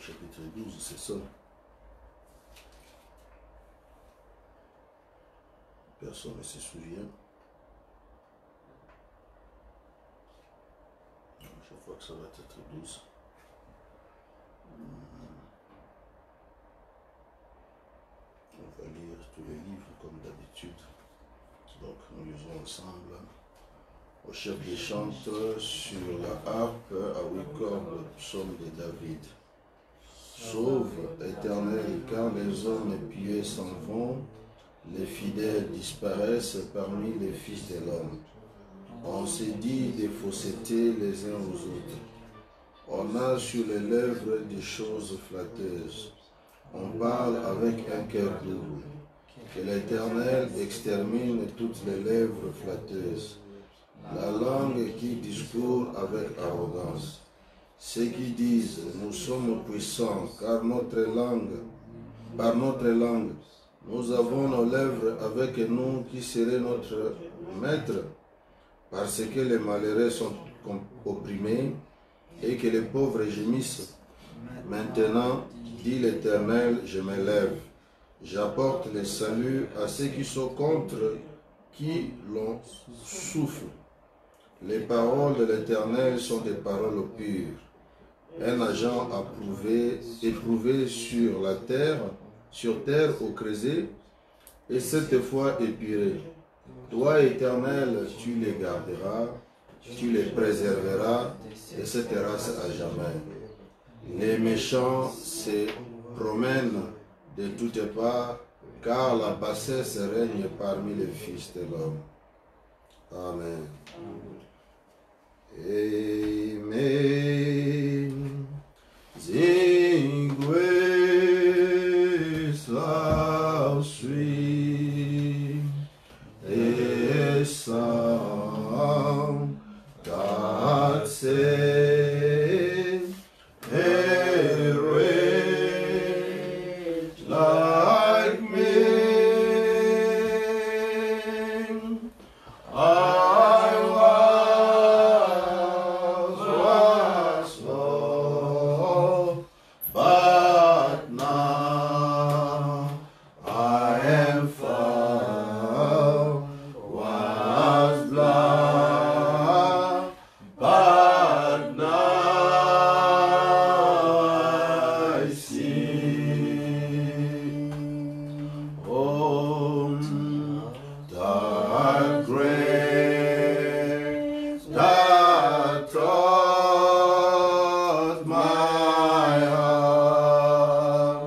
chapitre 12, c'est ça. Personne ne se souvient. Je crois que ça va être 12. On va lire tous les livres comme d'habitude. Donc nous lisons ensemble. Au chef des chantres sur la harpe à 8 cordes, psaume de David. Sauve, Éternel, car les hommes pieux s'en vont, les fidèles disparaissent parmi les fils de l'homme. On se dit des faussetés les uns aux autres. On a sur les lèvres des choses flatteuses. On parle avec un cœur double. Que l'Éternel extermine toutes les lèvres flatteuses. La langue qui discourt avec arrogance. Ceux qui disent, nous sommes puissants, car par notre langue, nous avons nos lèvres avec nous qui serait notre maître, parce que les malheureux sont opprimés et que les pauvres gémissent. Maintenant, dit l'Éternel, je me lève. J'apporte le salut à ceux qui sont contre, qui l'on souffle. Les paroles de l'Éternel sont des paroles pures. Un agent éprouvé sur la terre, sur terre au creuset, et cette fois épuré. Toi, Éternel, tu les garderas, tu les préserveras, et cette race à jamais. Les méchants se promènent de toutes parts, car la bassesse règne parmi les fils de l'homme. Amen. Amen. Sing with how sweet the sound that saved a wretch like me. I was lost, but now I am found. Was blind, but now I see. Oh, the grace that taught my heart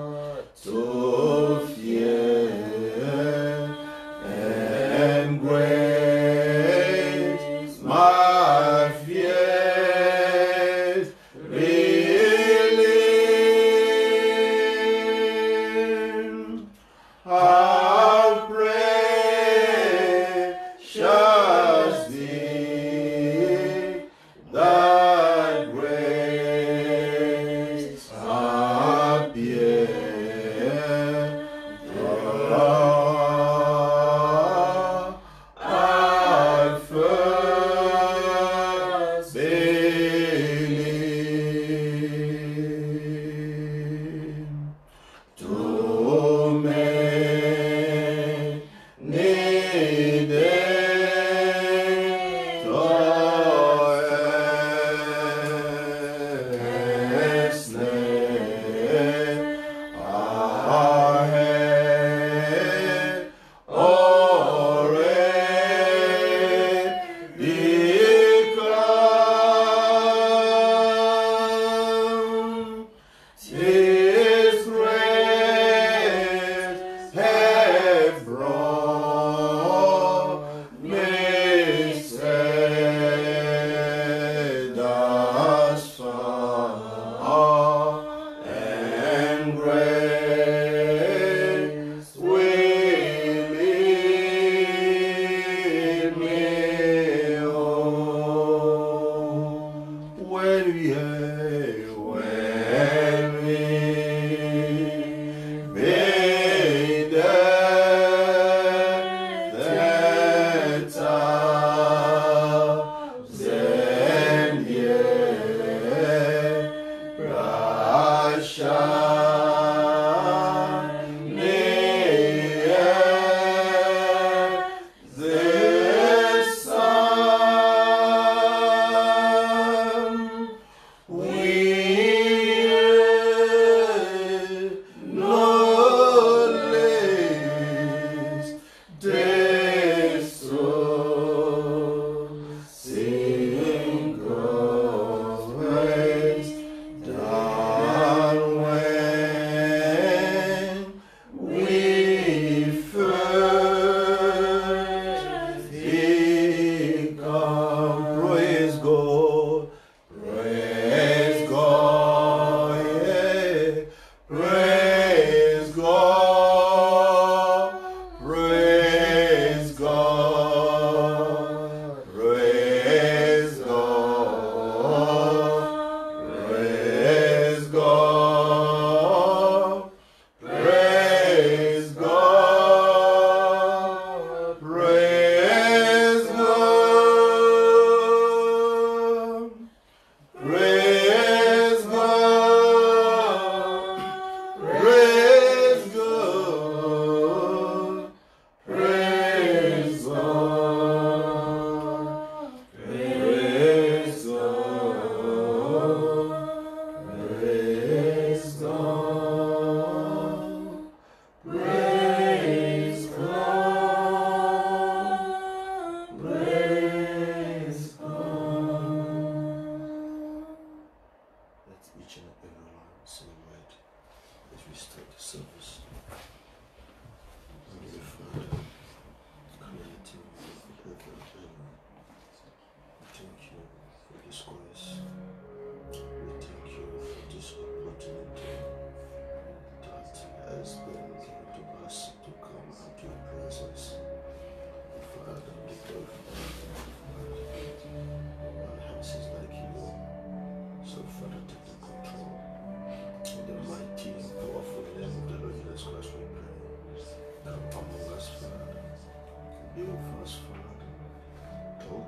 to fear, and grace my fears relieved. How precious thee thy grace appeared.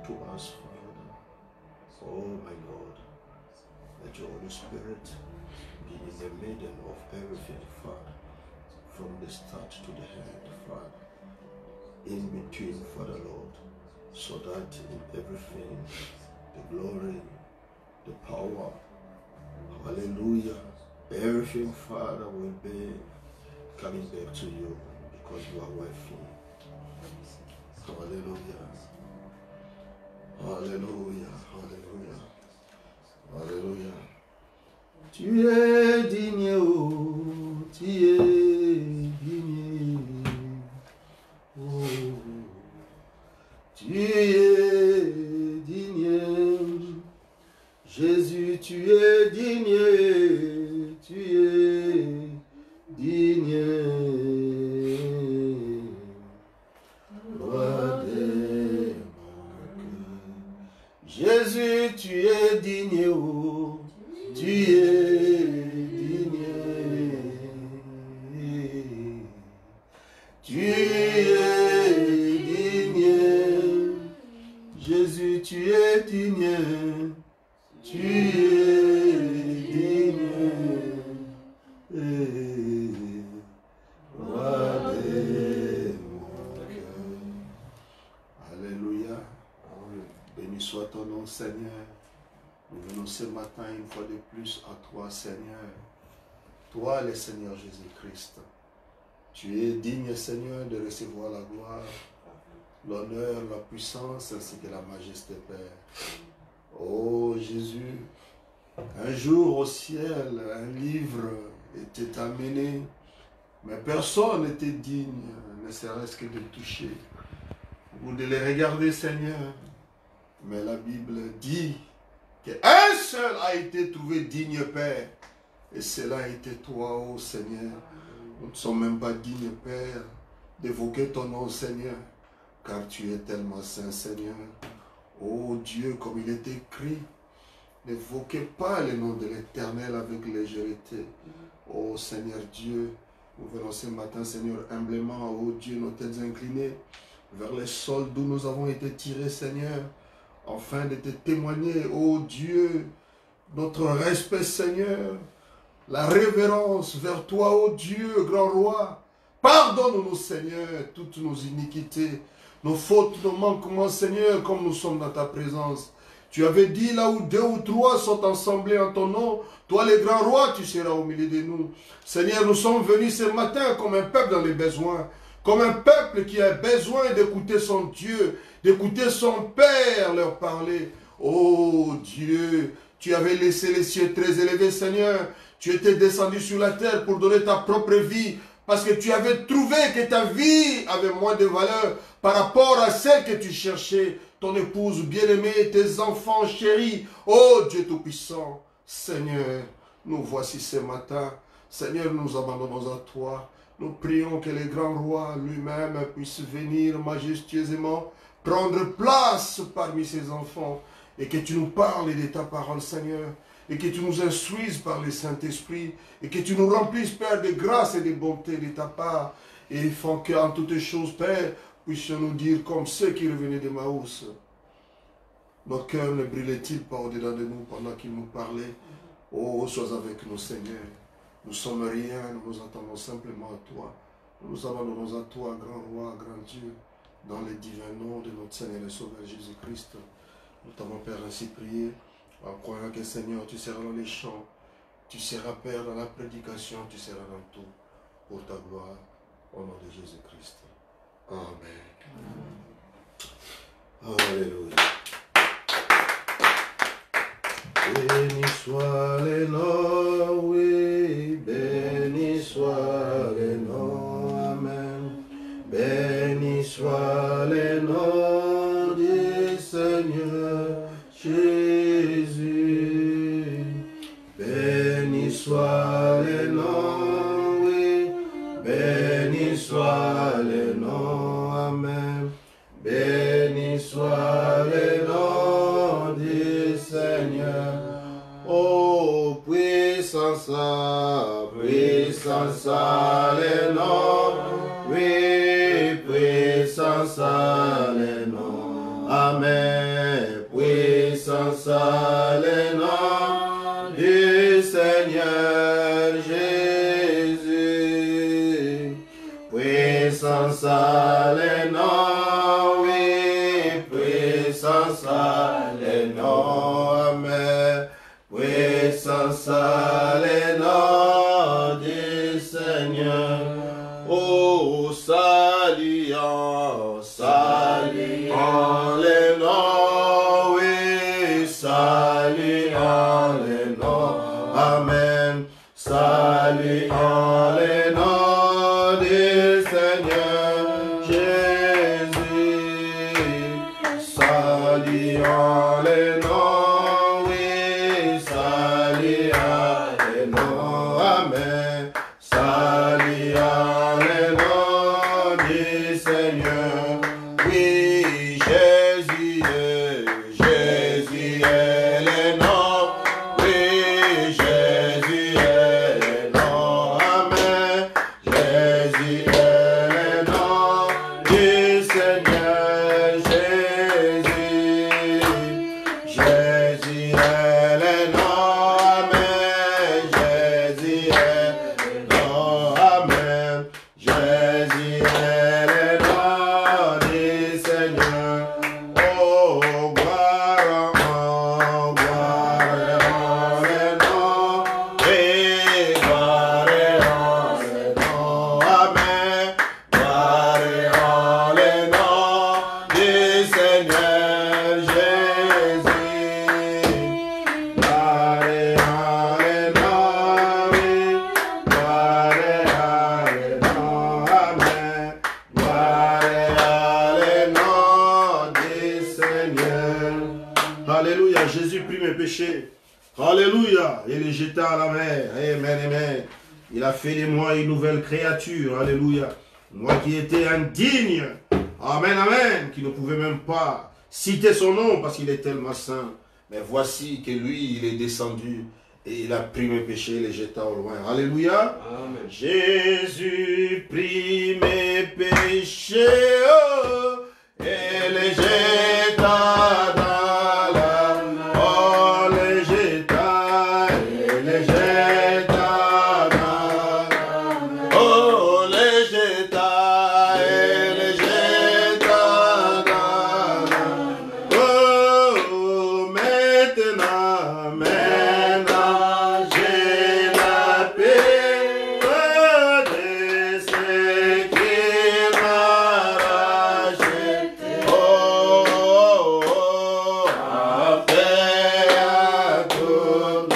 to us, Father. Oh my Lord, let your Holy Spirit be in the middle of everything, Father, from the start to the end, Father, in between, Father Lord, so that in everything, the glory, the power, hallelujah, everything, Father, will be coming back to you because you are worthy. Hallelujah. Alléluia, alléluia, alléluia. Tu es digne, oh, tu es digne, oh, tu es digne, Jésus, tu es digne, tu es digne, roi des Jésus, tu es digne, oh, tu es digne, tu es digne, Jésus, tu es digne, tu es digne, roi des cœurs. Alléluia. Béni soit ton nom, Seigneur. Nous venons ce matin une fois de plus à toi, Seigneur. Toi, le Seigneur Jésus-Christ. Tu es digne, Seigneur, de recevoir la gloire, l'honneur, la puissance ainsi que la majesté, Père. Oh Jésus, un jour au ciel, un livre était amené, mais personne n'était digne, ne serait-ce que de le toucher ou de le regarder, Seigneur. Mais la Bible dit qu'un seul a été trouvé digne, Père. Et cela a été toi, ô Seigneur. Nous ne sommes même pas dignes, Père, d'évoquer ton nom, Seigneur. Car tu es tellement saint, Seigneur. Ô Dieu, comme il est écrit, n'évoquez pas le nom de l'Éternel avec légèreté. Ô Seigneur Dieu, nous venons ce matin, Seigneur, humblement, ô Dieu, nos têtes inclinées vers les sols d'où nous avons été tirés, Seigneur, afin de te témoigner, ô Dieu, notre respect, Seigneur, la révérence vers toi, ô Dieu, grand roi. Pardonne-nous, Seigneur, toutes nos iniquités, nos fautes, nos manquements, Seigneur, comme nous sommes dans ta présence. Tu avais dit, là où 2 ou 3 sont assemblés en ton nom, toi, le grand roi, tu seras au milieu de nous. Seigneur, nous sommes venus ce matin comme un peuple dans les besoins, comme un peuple qui a besoin d'écouter son Dieu, d'écouter son Père leur parler. Oh Dieu, tu avais laissé les cieux très élevés, Seigneur. Tu étais descendu sur la terre pour donner ta propre vie, parce que tu avais trouvé que ta vie avait moins de valeur par rapport à celle que tu cherchais, ton épouse bien-aimée, tes enfants chéris. Oh Dieu Tout-Puissant, Seigneur, nous voici ce matin. Seigneur, nous abandonnons à toi. Nous prions que le grand roi lui-même puisse venir majestueusement prendre place parmi ses enfants et que tu nous parles de ta parole, Seigneur, et que tu nous instruises par le Saint-Esprit et que tu nous remplisses, Père, de grâce et de bonté de ta part, et font qu'en toutes choses, Père, puissions-nous dire comme ceux qui revenaient de Maouss. Nos cœurs ne brûlaient-ils pas au-dedans de nous pendant qu'ils nous parlaient? Oh, sois avec nous, Seigneur. Nous sommes rien, nous nous attendons simplement à toi. Nous nous abandonnons à toi, grand roi, grand Dieu, dans le divin nom de notre Seigneur et Sauveur Jésus-Christ. Nous t'avons, Père, ainsi prié, en croyant que, Seigneur, tu seras dans les chants, tu seras, Père, dans la prédication, tu seras dans tout, pour ta gloire, au nom de Jésus-Christ. Amen. Alléluia. Béni soit le nom, oui, béni soit le nom, amen. Béni soit le nom du Seigneur Jésus. Béni soit le nom, oui, béni soit le nom, amen. Béni soit le nom du Seigneur. Oh, puissance, puissance, le nom, oui, puissance, le nom, amen. à le nom du Seigneur Jésus. Puissance à le nom, oui, puissance à le nom, amen. Puissance à le nom du Seigneur. Oh, saluant, saluant le nom, oui, saluant le nom, amen. Saluant le nom du Seigneur Jésus, saluant le nom, oui, saluant le nom, amen. Saluant le nom du Seigneur, oui, Jésus est le nom, oui, Jésus est le nom, amen. Jésus est le nom du Seigneur Jésus. Jésus est le nom, amen. Jésus est le nom, amen. Jésus est le nom du Seigneur. Oh, gloire en le nom, et gloire en le nom, amen. Gloire en le nom du Seigneur Jésus. Gloire en le nom, oui. Gloire en le nom, amen. Gloire en le nom du Seigneur. Alléluia, Jésus prit mes péchés. Alléluia, et les jeta à la mer. Amen, amen. Il a fait de moi une nouvelle créature. Alléluia. Moi qui étais indigne. Amen, amen. Qui ne pouvait même pas citer son nom parce qu'il est tellement saint. Mais voici que lui, il est descendu et il a pris mes péchés et les jeta au loin. Alléluia. Amen. Jésus prit mes péchés oh, et les jeta dans la mer. Oh, les jeta et les jeta dans la mer. Oh, les jeta et les jeta dans la mer. Oh, maintenant, j'ai la paix de ce qui m'a racheté. Oh, un paix à tout.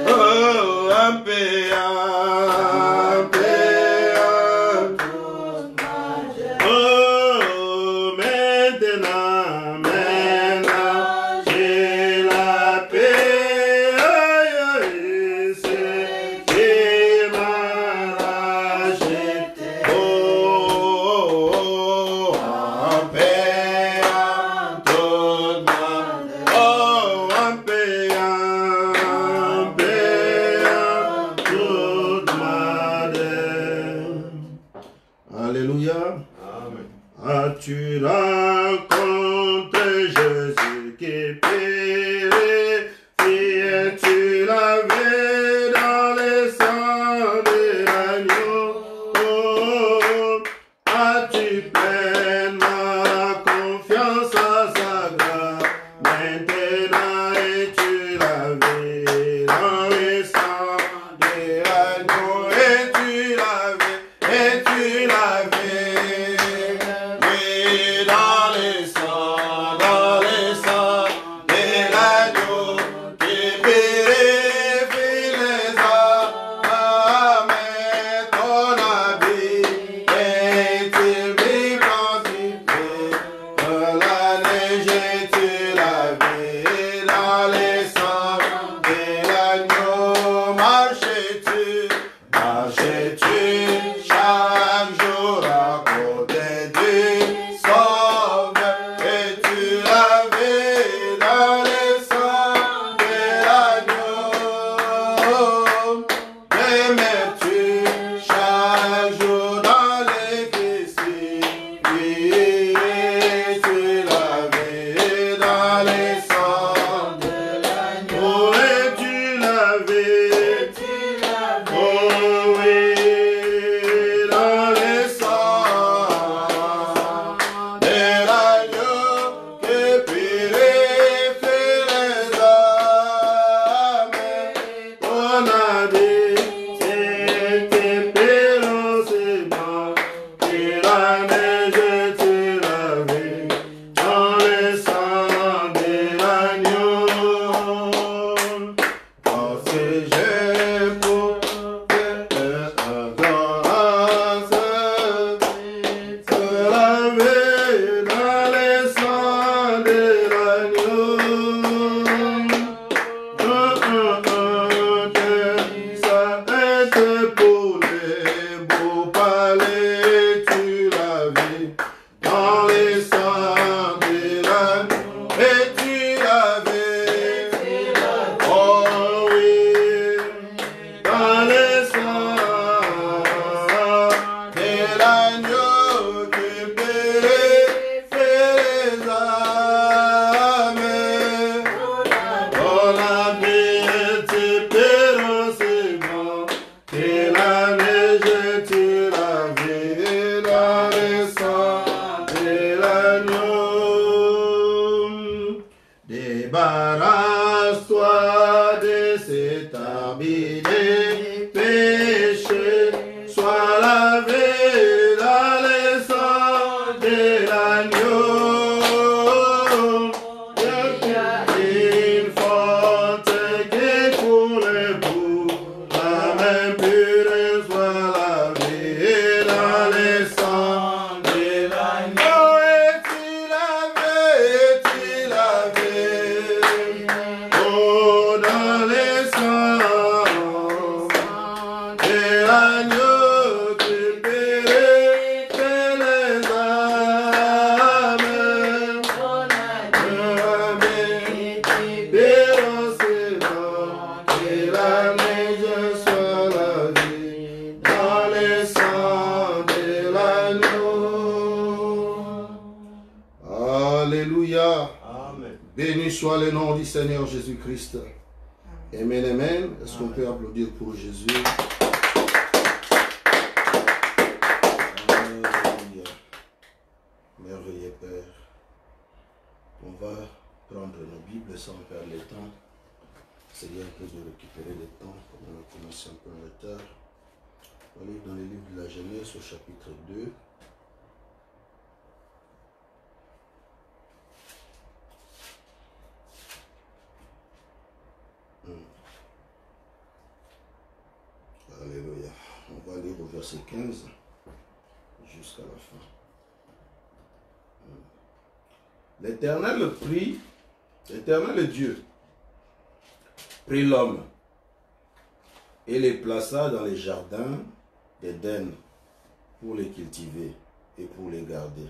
Oh, un paix à tout. Oh, maintenant, j'ai la paix, c'est qui m'a racheté. Oh, un paix à toute ma vie. Oh, un paix à toute ma vie. Alléluia. Amen. As-tu rencontré Débarrasse-toi de cet habit de péché. Sois lavé dans le sang de l'agneau. Une fonte qui coule pour la main pure soit lavée dans le sang de l'agneau. Es-tu lavé, oh, dans le sang de l'agneau qui purifie les âmes. Alléluia. Amen. Béni soit le nom du Seigneur Jésus-Christ. Amen, amen. Est-ce qu'on peut applaudir pour Jésus? Alléluia. Merveilleux Père. On va prendre nos Bibles sans perdre le temps. Seigneur, un peu de récupérer le temps, comme on a commencé un peu en retard. On va lire dans le livre de la Genèse au chapitre 2. Alléluia. On va lire au verset 15 jusqu'à la fin. L'Éternel prit, l'Éternel Dieu prit l'homme et les plaça dans les jardins d'Éden pour les cultiver et pour les garder.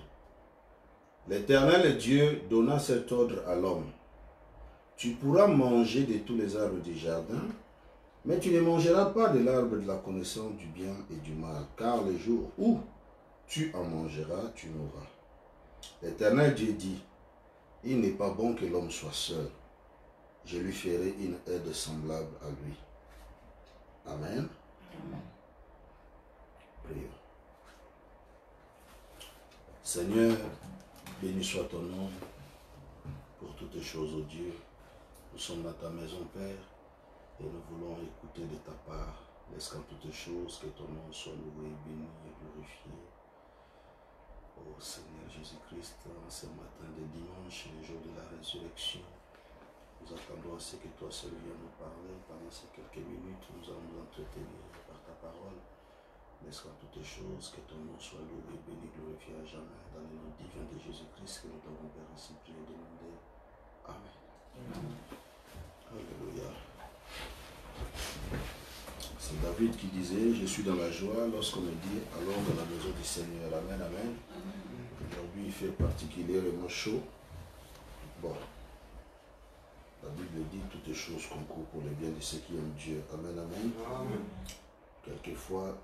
L'Éternel Dieu donna cet ordre à l'homme. Tu pourras manger de tous les arbres du jardin, mais tu ne mangeras pas de l'arbre de la connaissance du bien et du mal, car le jour où tu en mangeras, tu mourras. L'Éternel Dieu dit, il n'est pas bon que l'homme soit seul. Je lui ferai une aide semblable à lui. Amen. Amen. Prions. Seigneur, béni soit ton nom pour toutes choses, ô Dieu. Nous sommes dans ta maison, Père, et nous voulons écouter de ta part. Laisse qu'en toutes choses, que ton nom soit loué, béni et glorifié. Ô Seigneur Jésus-Christ, en ce matin de dimanche, le jour de la résurrection, nous attendons à ce que toi seul viennes nous parler. Pendant ces quelques minutes, nous allons nous entretenir par ta parole. Laisse qu'en toutes choses, que ton nom soit loué, béni, glorifié à jamais. Dans le nom divin de Jésus-Christ, que nous t'avons Père ainsi prié et demandé. Amen. Alléluia. C'est David qui disait, je suis dans la joie lorsqu'on me dit, allons dans la maison du Seigneur. Amen, amen. Aujourd'hui, il fait particulièrement chaud. Bon. La Bible dit, toutes choses concourent pour le bien de ceux qui aiment Dieu. Amen, amen. Amen. Quelquefois,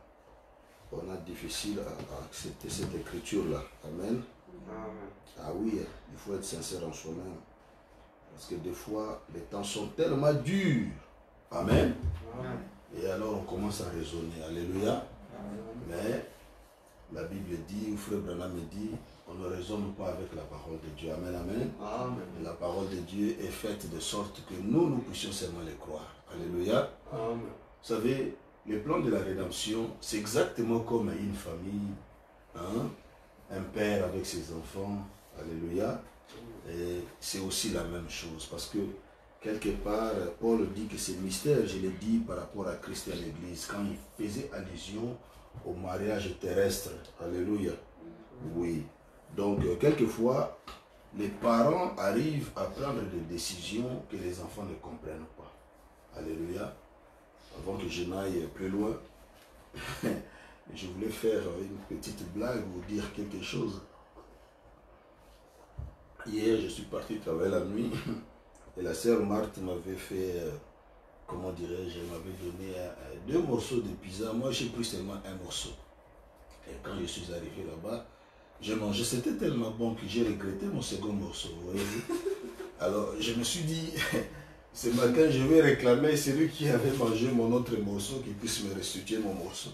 on a difficile à accepter cette écriture-là. Amen. Amen. Ah oui, il faut être sincère en soi-même. Parce que des fois, les temps sont tellement durs. Amen. Amen. Et alors, on commence à raisonner. Alléluia. Mais la Bible dit, ou Frère Branham dit, on ne raisonne pas avec la parole de Dieu. Amen, amen. Amen. Et la parole de Dieu est faite de sorte que nous puissions seulement les croire. Alléluia. Amen. Vous savez, le plan de la rédemption, c'est exactement comme une famille, hein? Un père avec ses enfants. Alléluia. Et c'est aussi la même chose parce que quelque part, Paul dit que c'est mystère, je l'ai dit par rapport à Christ et à l'Église, quand il faisait allusion au mariage terrestre. Alléluia. Oui. Donc, quelquefois, les parents arrivent à prendre des décisions que les enfants ne comprennent pas. Alléluia. Avant que je n'aille plus loin, je voulais faire une petite blague, vous dire quelque chose. Hier, je suis parti travailler la nuit et la sœur Marthe m'avait fait, comment dirais-je, elle m'avait donné 2 morceaux de pizza. Moi, j'ai pris seulement un morceau. Et quand je suis arrivé là-bas, j'ai mangé. C'était tellement bon que j'ai regretté mon second morceau. Vous voyez. Alors, je me suis dit, ce matin, je vais réclamer celui qui avait mangé mon autre morceau, qui puisse me restituer mon morceau.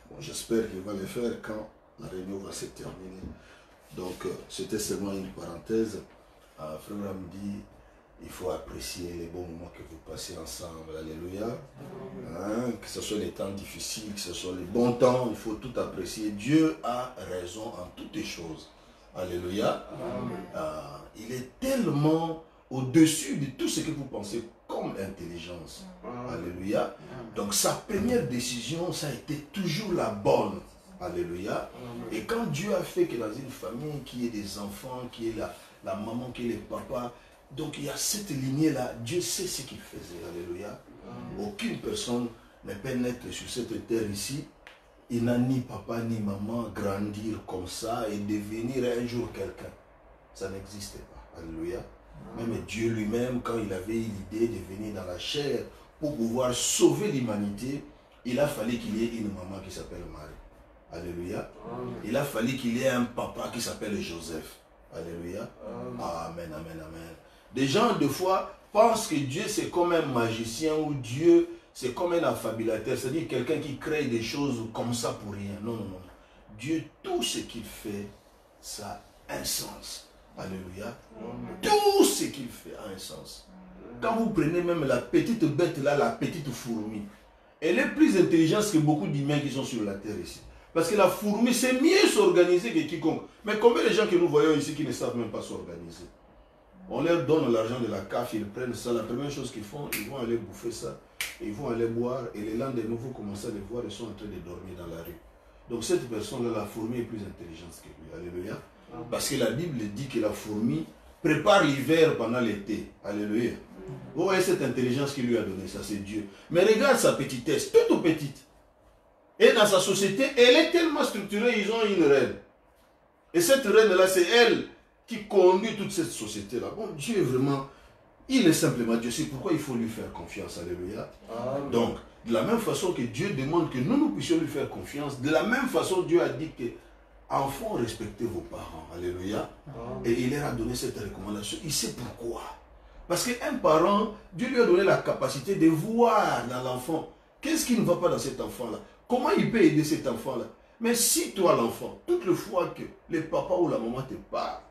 Bon, j'espère qu'il va le faire quand la réunion va se terminer. Donc, c'était seulement une parenthèse. Frère me dit, il faut apprécier les bons moments que vous passez ensemble. Alléluia. Hein, que ce soit les temps difficiles, que ce soit les bons temps, il faut tout apprécier. Dieu a raison en toutes les choses. Alléluia. Il est tellement au-dessus de tout ce que vous pensez comme intelligence. Alléluia. Donc sa première décision, ça a été toujours la bonne. Alléluia. Et quand Dieu a fait que dans une famille, qu'il y ait des enfants, qu'il y ait la maman, qu'il y ait les papas, donc il y a cette lignée-là, Dieu sait ce qu'il faisait. Alléluia. Aucune personne ne peut naître sur cette terre ici. Il n'a ni papa ni maman grandir comme ça et devenir un jour quelqu'un. Ça n'existait pas. Alléluia. Même Dieu lui-même, quand il avait eu l'idée de venir dans la chair pour pouvoir sauver l'humanité, il a fallu qu'il y ait une maman qui s'appelle Marie. Alléluia. Il a fallu qu'il y ait un papa qui s'appelle Joseph. Alléluia. Amen, amen, amen. Des gens, des fois, pensent que Dieu, c'est comme un magicien ou Dieu, c'est comme un affabulateur. C'est-à-dire quelqu'un qui crée des choses comme ça pour rien. Non, non, non. Dieu, tout ce qu'il fait, ça a un sens. Alléluia. Tout ce qu'il fait a un sens. Quand vous prenez même la petite bête là, la petite fourmi, elle est plus intelligente que beaucoup d'humains qui sont sur la terre ici. Parce que la fourmi, c'est mieux s'organiser que quiconque. Mais combien de gens que nous voyons ici qui ne savent même pas s'organiser? On leur donne l'argent de la CAF, ils prennent ça. La première chose qu'ils font, ils vont aller bouffer ça. Ils vont aller boire. Et les lendemain, vous commencez à les voir, ils sont en train de dormir dans la rue. Donc cette personne-là, la fourmi est plus intelligente que lui. Alléluia. Parce que la Bible dit que la fourmi prépare l'hiver pendant l'été. Alléluia. Vous voyez cette intelligence qu'il lui a donnée, ça c'est Dieu. Mais regarde sa petitesse, toute petite. Et dans sa société, elle est tellement structurée, ils ont une reine. Et cette reine-là, c'est elle qui conduit toute cette société-là. Bon, Dieu est vraiment, il est simplement Dieu. C'est pourquoi il faut lui faire confiance. Alléluia. Amen. Donc, de la même façon que Dieu demande que nous puissions lui faire confiance, de la même façon, Dieu a dit que enfants, respectez vos parents. Alléluia. Amen. Et il leur a donné cette recommandation. Il sait pourquoi. Parce qu'un parent, Dieu lui a donné la capacité de voir dans l'enfant qu'est-ce qui ne va pas dans cet enfant-là. Comment il peut aider cet enfant-là. Mais si toi, l'enfant, toutes les fois que le papa ou la maman te parle,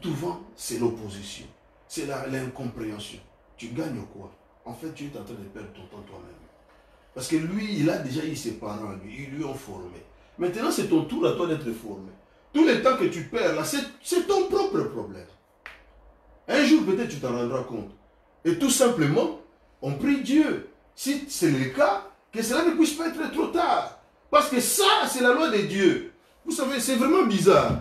souvent, c'est l'opposition. C'est l'incompréhension. Tu gagnes quoi? En fait, tu es en train de perdre ton temps toi-même. Parce que lui, il a déjà eu ses parents, lui, ils lui ont formé. Maintenant, c'est ton tour à toi d'être formé. Tout le temps que tu perds, là, c'est ton propre problème. Un jour, peut-être, tu t'en rendras compte. Et tout simplement, on prie Dieu. Si c'est le cas, que cela ne puisse pas être trop tard. Parce que ça, c'est la loi de Dieu. Vous savez, c'est vraiment bizarre.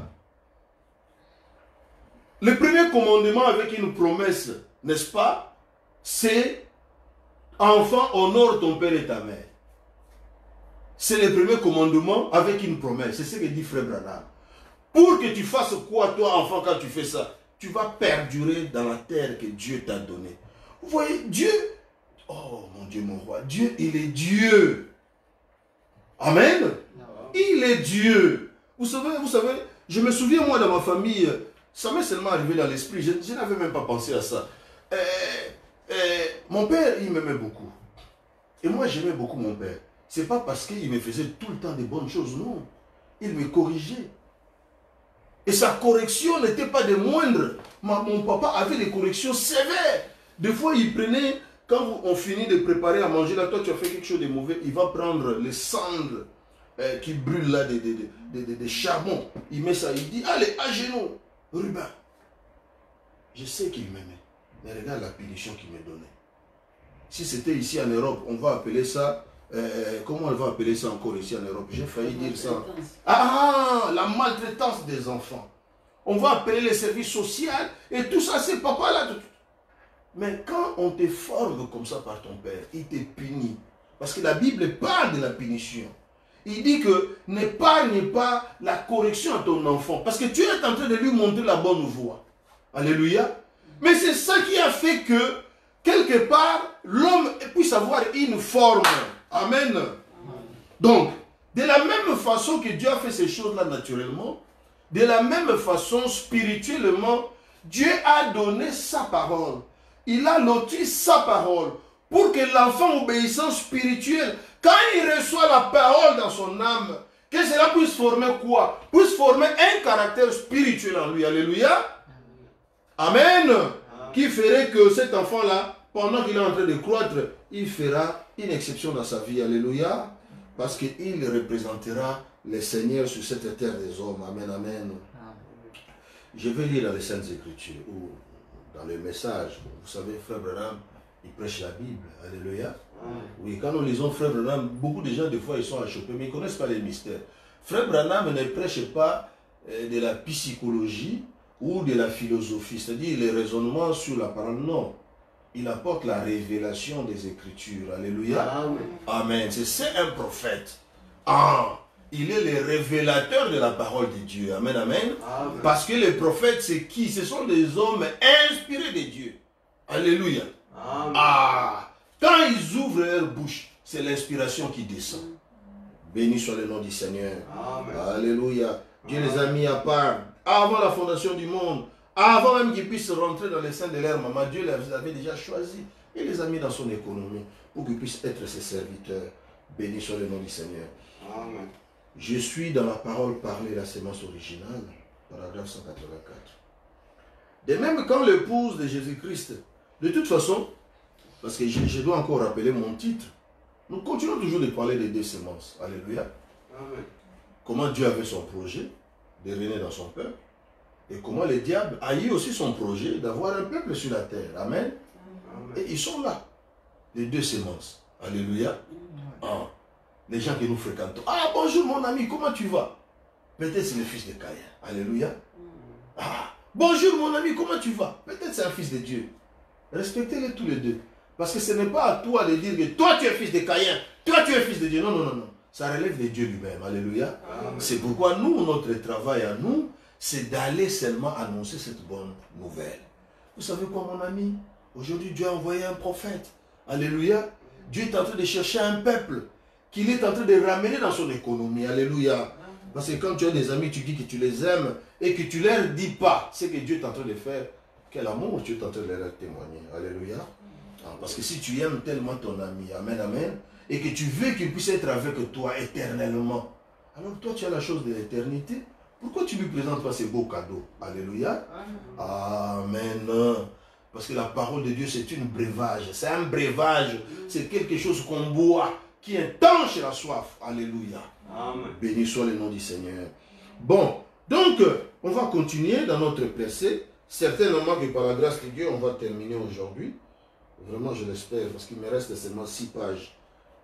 Le premier commandement avec une promesse, n'est-ce pas? C'est enfant, honore ton père et ta mère. C'est le premier commandement avec une promesse. C'est ce que dit Frère Branham. Pour que tu fasses quoi, toi, enfant, quand tu fais ça? Tu vas perdurer dans la terre que Dieu t'a donnée. Vous voyez, Dieu, oh mon Dieu, mon roi, Dieu, il est Dieu. Amen. Il est Dieu. Vous savez, je me souviens, moi, dans ma famille, ça m'est seulement arrivé dans l'esprit, je n'avais même pas pensé à ça. Mon père, il m'aimait beaucoup. Et moi, j'aimais beaucoup mon père. Ce n'est pas parce qu'il me faisait tout le temps des bonnes choses, non. Il me corrigeait. Et sa correction n'était pas des moindres. Mon papa avait des corrections sévères. Des fois, il prenait, quand on finit de préparer à manger, là, toi, tu as fait quelque chose de mauvais, il va prendre les cendres qui brûlent là, des charbons. Il met ça, il dit, allez, à genoux, Ruben. Je sais qu'il m'aimait, mais regarde la punition qu'il me donnait. Si c'était ici en Europe, on va appeler ça, comment on va appeler ça encore ici en Europe? J'ai failli dire ça. Ah, la maltraitance des enfants. On va appeler les services sociaux et tout ça, c'est papa là. Mais quand on te forme comme ça par ton père, il te punit. Parce que la Bible parle de la punition. Il dit que n'épargne pas la correction à ton enfant. Parce que tu es en train de lui montrer la bonne voie. Alléluia. Mais c'est ça qui a fait que, quelque part, l'homme puisse avoir une forme. Amen. Donc, de la même façon que Dieu a fait ces choses-là naturellement, de la même façon, spirituellement, Dieu a donné sa parole. Il a loti sa parole pour que l'enfant obéissant spirituel, quand il reçoit la parole dans son âme, que cela puisse former quoi? Puisse former un caractère spirituel en lui. Alléluia. Amen. qui ferait que cet enfant-là, pendant qu'il est en train de croître, il fera une exception dans sa vie. Alléluia. Parce qu'il représentera le Seigneur sur cette terre des hommes. Amen, amen. Je vais lire dans les Saintes Écritures ou dans le message. Vous savez, Frère Branham, il prêche la Bible. Alléluia. Oui, quand nous lisons Frère Branham, beaucoup de gens, des fois, ils sont achoppés, mais ils ne connaissent pas les mystères. Frère Branham ne prêche pas de la psychologie ou de la philosophie, c'est-à-dire les raisonnements sur la parole. Non. Il apporte la révélation des Écritures. Alléluia. Amen. C'est un prophète. Il est le révélateur de la parole de Dieu. Amen, amen. Parce que les prophètes, c'est qui? Ce sont des hommes inspirés de Dieu. Alléluia. Quand ils ouvrent leur bouche, c'est l'inspiration qui descend. Béni soit le nom du Seigneur. Alléluia. Dieu les a mis à part avant la fondation du monde. Avant même qu'ils puissent rentrer dans les seins de leur maman, Dieu les avait déjà choisis et les a mis dans son économie pour qu'ils puissent être ses serviteurs. Béni soit le nom du Seigneur. Amen. Je suis dans la parole parlée, la sémence originale, paragraphe 184. De même quand l'épouse de Jésus-Christ, de toute façon, parce que je dois encore rappeler mon titre, nous continuons toujours de parler des deux sémences. Alléluia. Amen. Comment Dieu avait son projet de régner dans son peuple. Et comment le diable a eu aussi son projet d'avoir un peuple sur la terre. Amen. Amen. Et ils sont là. Les deux sémences. Alléluia. Les gens que nous fréquentons. Bonjour mon ami, comment tu vas? Peut-être c'est le fils de Caïn. Alléluia. Bonjour mon ami, comment tu vas? Peut-être c'est un fils de Dieu. Respectez-les tous les deux. Parce que ce n'est pas à toi de dire que toi tu es fils de Caïn, toi tu es fils de Dieu. Non, non, non, non. Ça relève de Dieu lui-même. Alléluia. C'est pourquoi nous, notre travail à nous, c'est d'aller seulement annoncer cette bonne nouvelle. Vous savez quoi, mon ami? Aujourd'hui, Dieu a envoyé un prophète. Alléluia. Dieu est en train de chercher un peuple qu'il est en train de ramener dans son économie. Alléluia. Parce que quand tu as des amis, tu dis que tu les aimes et que tu ne leur dis pas ce que Dieu est en train de faire, quel amour tu es en train de leur témoigner. Alléluia. Parce que si tu aimes tellement ton ami, amen, amen, et que tu veux qu'il puisse être avec toi éternellement, alors toi tu as la chose de l'éternité. Pourquoi tu ne lui présentes pas ces beaux cadeaux? Alléluia. Amen. Parce que la parole de Dieu, c'est une breuvage. C'est un breuvage. C'est quelque chose qu'on boit, qui étanche la soif. Alléluia. Amen. Béni soit le nom du Seigneur. Bon, donc, on va continuer dans notre verset. Certainement que par la grâce de Dieu, on va terminer aujourd'hui. Vraiment, je l'espère, parce qu'il me reste seulement 6 pages.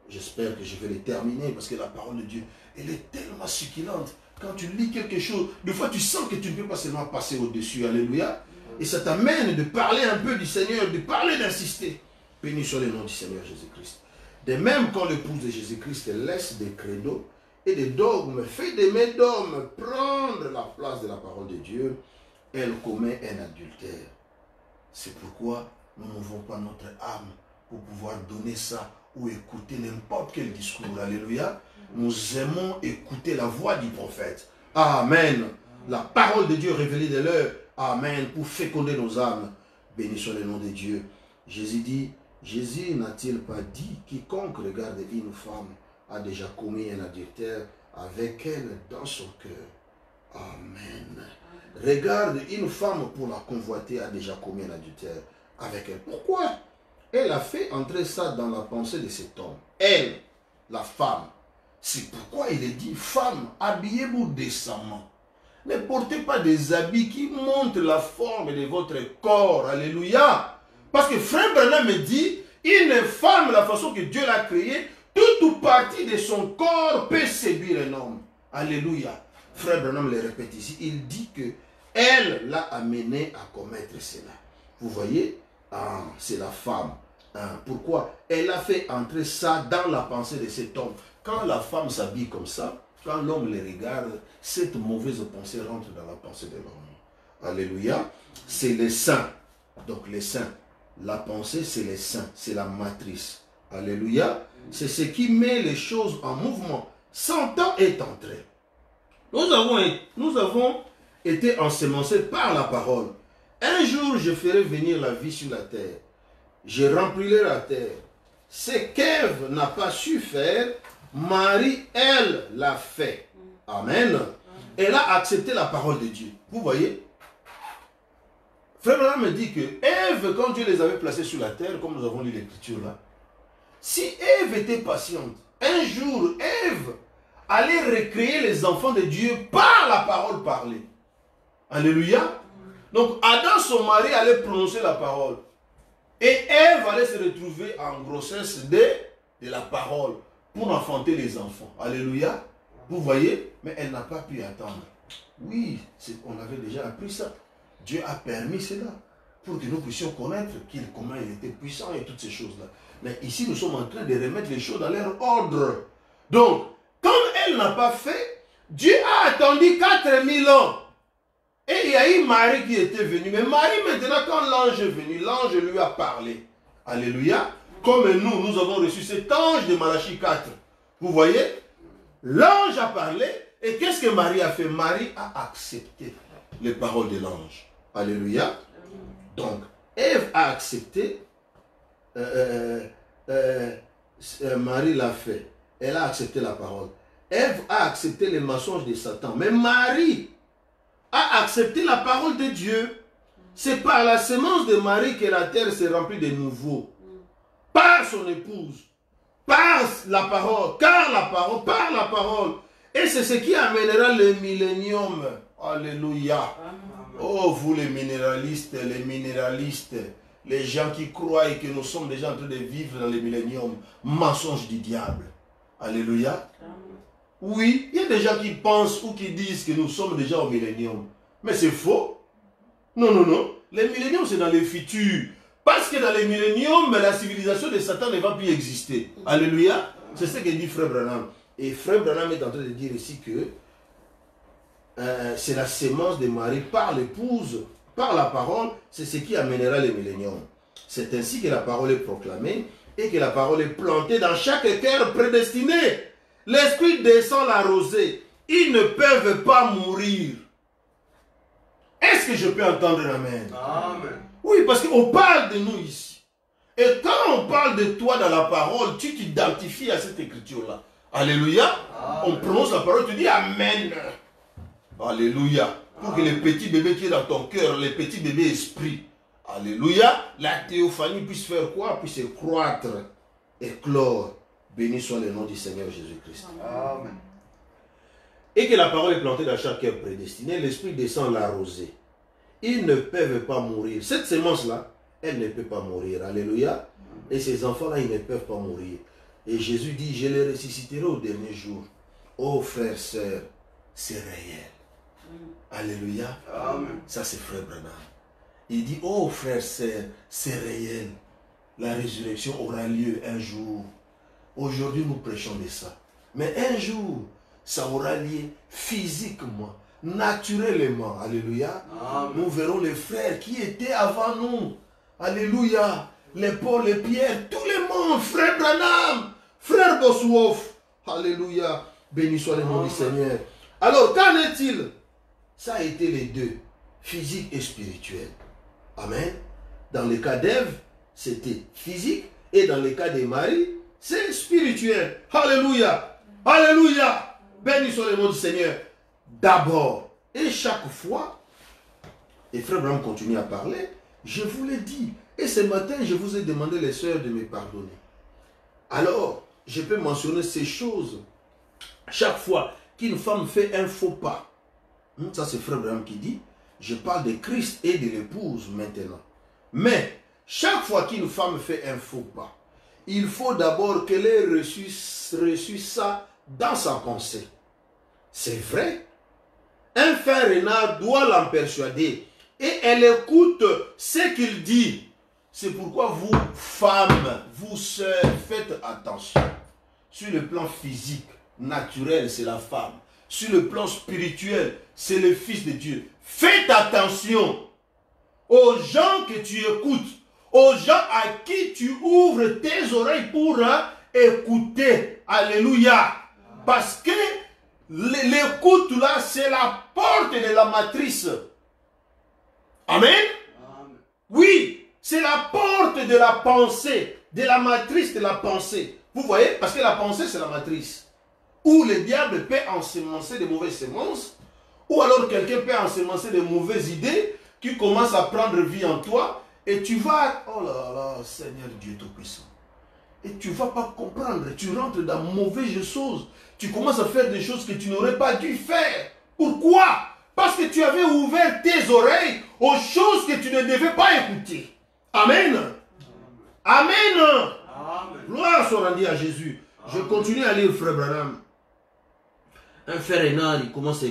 J'espère que je vais les terminer, parce que la parole de Dieu, elle est tellement succulente. Quand tu lis quelque chose, des fois tu sens que tu ne peux pas seulement passer au-dessus. Alléluia. Et ça t'amène de parler un peu du Seigneur, de parler, d'insister. Béni soit le nom du Seigneur Jésus-Christ. De même, quand l'épouse de Jésus-Christ laisse des credos et des dogmes, fait des mains d'hommes prendre la place de la parole de Dieu, elle commet un adultère. C'est pourquoi nous n'ouvrons pas notre âme pour pouvoir donner ça ou écouter n'importe quel discours. Alléluia. Nous aimons écouter la voix du prophète. Amen. La parole de Dieu révélée de l'heure. Amen. Pour féconder nos âmes. Béni soit le nom de Dieu. Jésus n'a-t-il pas dit, quiconque regarde une femme a déjà commis un adultère avec elle dans son cœur. Amen. Regarde une femme pour la convoiter a déjà commis un adultère avec elle. Pourquoi? Elle a fait entrer ça dans la pensée de cet homme. Elle, la femme. C'est pourquoi il est dit, femme, habillez-vous décemment. Ne portez pas des habits qui montrent la forme de votre corps. Alléluia. Parce que Frère Branham me dit, une femme, la façon que Dieu l'a créée, toute partie de son corps peut séduire un homme. Alléluia. Frère Branham le répète ici, il dit que elle l'a amené à commettre cela. Vous voyez, c'est la femme. Pourquoi? Elle a fait entrer ça dans la pensée de cet homme. Quand la femme s'habille comme ça, quand l'homme les regarde, cette mauvaise pensée rentre dans la pensée de l'homme. Alléluia. C'est les seins. Donc les seins. La pensée, c'est les seins. C'est la matrice. Alléluia. C'est ce qui met les choses en mouvement. 100 ans est entré. Nous avons été ensemencés par la parole. Un jour, je ferai venir la vie sur la terre. Je remplirai la terre. Ce qu'Ève n'a pas su faire, Marie, elle, l'a fait. Amen. Elle a accepté la parole de Dieu. Vous voyez? Frère Branham me dit que Ève, quand Dieu les avait placés sur la terre, comme nous avons lu l'écriture là, si Ève était patiente, un jour, Ève allait recréer les enfants de Dieu par la parole parlée. Alléluia. Donc Adam, son mari, allait prononcer la parole. Et Ève allait se retrouver en grossesse de la parole pour enfanter les enfants. Alléluia. Vous voyez? Mais elle n'a pas pu attendre. Oui, on avait déjà appris ça. Dieu a permis cela pour que nous puissions connaître comment il était puissant et toutes ces choses-là. Mais ici, nous sommes en train de remettre les choses dans leur ordre. Donc, comme elle n'a pas fait, Dieu a attendu 4000 ans. Et il y a eu Marie qui était venue. Mais Marie, maintenant, quand l'ange est venu, l'ange lui a parlé. Alléluia. Comme nous avons reçu cet ange de Malachie 4. Vous voyez? L'ange a parlé. Et qu'est-ce que Marie a fait? Marie a accepté les paroles de l'ange. Alléluia. Donc, Ève a accepté. Marie l'a fait. Elle a accepté la parole. Ève a accepté les mensonges de Satan. Mais Marie a accepté la parole de Dieu. C'est par la semence de Marie que la terre s'est remplie de nouveau. Par son épouse. Par la parole. Car la parole. Par la parole. Et c'est ce qui amènera le millénium. Alléluia. Oh, vous les minéralistes, les gens qui croient que nous sommes déjà en train de vivre dans le millénium. Mensonge du diable. Alléluia. Oui, il y a des gens qui pensent ou qui disent que nous sommes déjà au millénium. Mais c'est faux. Non, non, non. Le millénium, c'est dans le futur. Parce que dans le millénium, la civilisation de Satan ne va plus exister. Alléluia. C'est ce que dit Frère Branham. Et Frère Branham est en train de dire ici que c'est la sémence de Marie par l'épouse, par la parole, c'est ce qui amènera le millénium. C'est ainsi que la parole est proclamée et que la parole est plantée dans chaque cœur prédestiné. L'Esprit descend la rosée. Ils ne peuvent pas mourir. Est-ce que je peux entendre un amen? Amen. Oui, parce qu'on parle de nous ici. Et quand on parle de toi dans la parole, tu t'identifies à cette écriture-là. Alléluia. Amen. On prononce la parole, tu dis Amen. Alléluia. Pour que les petits bébés qui est dans ton cœur, les petits bébés esprits, alléluia, la théophanie puisse faire quoi? Puisse croître, éclore. Béni soit le nom du Seigneur Jésus-Christ. Amen. Et que la parole est plantée dans chaque cœur prédestiné, l'Esprit descend l'arroser. Ils ne peuvent pas mourir. Cette semence-là, elle ne peut pas mourir. Alléluia. Et ces enfants-là, ils ne peuvent pas mourir. Et Jésus dit, je les ressusciterai au dernier jour. Oh frères, sœurs, c'est réel. Alléluia. Amen. Ça, c'est Frère Branham. Il dit, oh frères, sœurs, c'est réel. La résurrection aura lieu un jour. Aujourd'hui, nous prêchons de ça. Mais un jour, ça aura lieu physiquement, naturellement. Alléluia. Amen. Nous verrons les frères qui étaient avant nous. Alléluia. Les Paul, les Pierre, tous les mondes. Frère Branham, Frère Bossuoff. Alléluia. Béni soit le nom du Seigneur. Alors, qu'en est-il? Ça a été les deux, physique et spirituel. Amen. Dans le cas d'Ève, c'était physique. Et dans le cas de Marie, c'est spirituel. Alléluia. Alléluia. Béni soit le nom du Seigneur. D'abord, et chaque fois, et Frère Branham continue à parler, je vous l'ai dit. Et ce matin, je vous ai demandé, les sœurs, de me pardonner. Alors, je peux mentionner ces choses. Chaque fois qu'une femme fait un faux pas, ça c'est Frère Branham qui dit, je parle de Christ et de l'épouse maintenant. Mais, chaque fois qu'une femme fait un faux pas, il faut d'abord qu'elle ait reçu ça dans sa pensée. C'est vrai. Un frère renard doit l'en persuader. Et elle écoute ce qu'il dit. C'est pourquoi vous, femmes, vous sœurs, faites attention. Sur le plan physique, naturel, c'est la femme. Sur le plan spirituel, c'est le Fils de Dieu. Faites attention aux gens que tu écoutes, aux gens à qui tu ouvres tes oreilles pour écouter. Alléluia. Parce que l'écoute là, c'est la porte de la matrice. Amen. Oui, c'est la porte de la pensée, de la matrice de la pensée. Vous voyez, parce que la pensée, c'est la matrice. Où le diable peut ensemencer de mauvaises semences, ou alors quelqu'un peut ensemencer de mauvaises idées, qui commence à prendre vie en toi. Et tu vas, oh là là, Seigneur Dieu Tout-Puissant. Et tu ne vas pas comprendre. Tu rentres dans mauvaises choses. Tu commences à faire des choses que tu n'aurais pas dû faire. Pourquoi? Parce que tu avais ouvert tes oreilles aux choses que tu ne devais pas écouter. Amen. Amen. Amen. Gloire soit rendue à Jésus. Amen. Je continue à lire Frère Branham. Un frère Hénard, il commence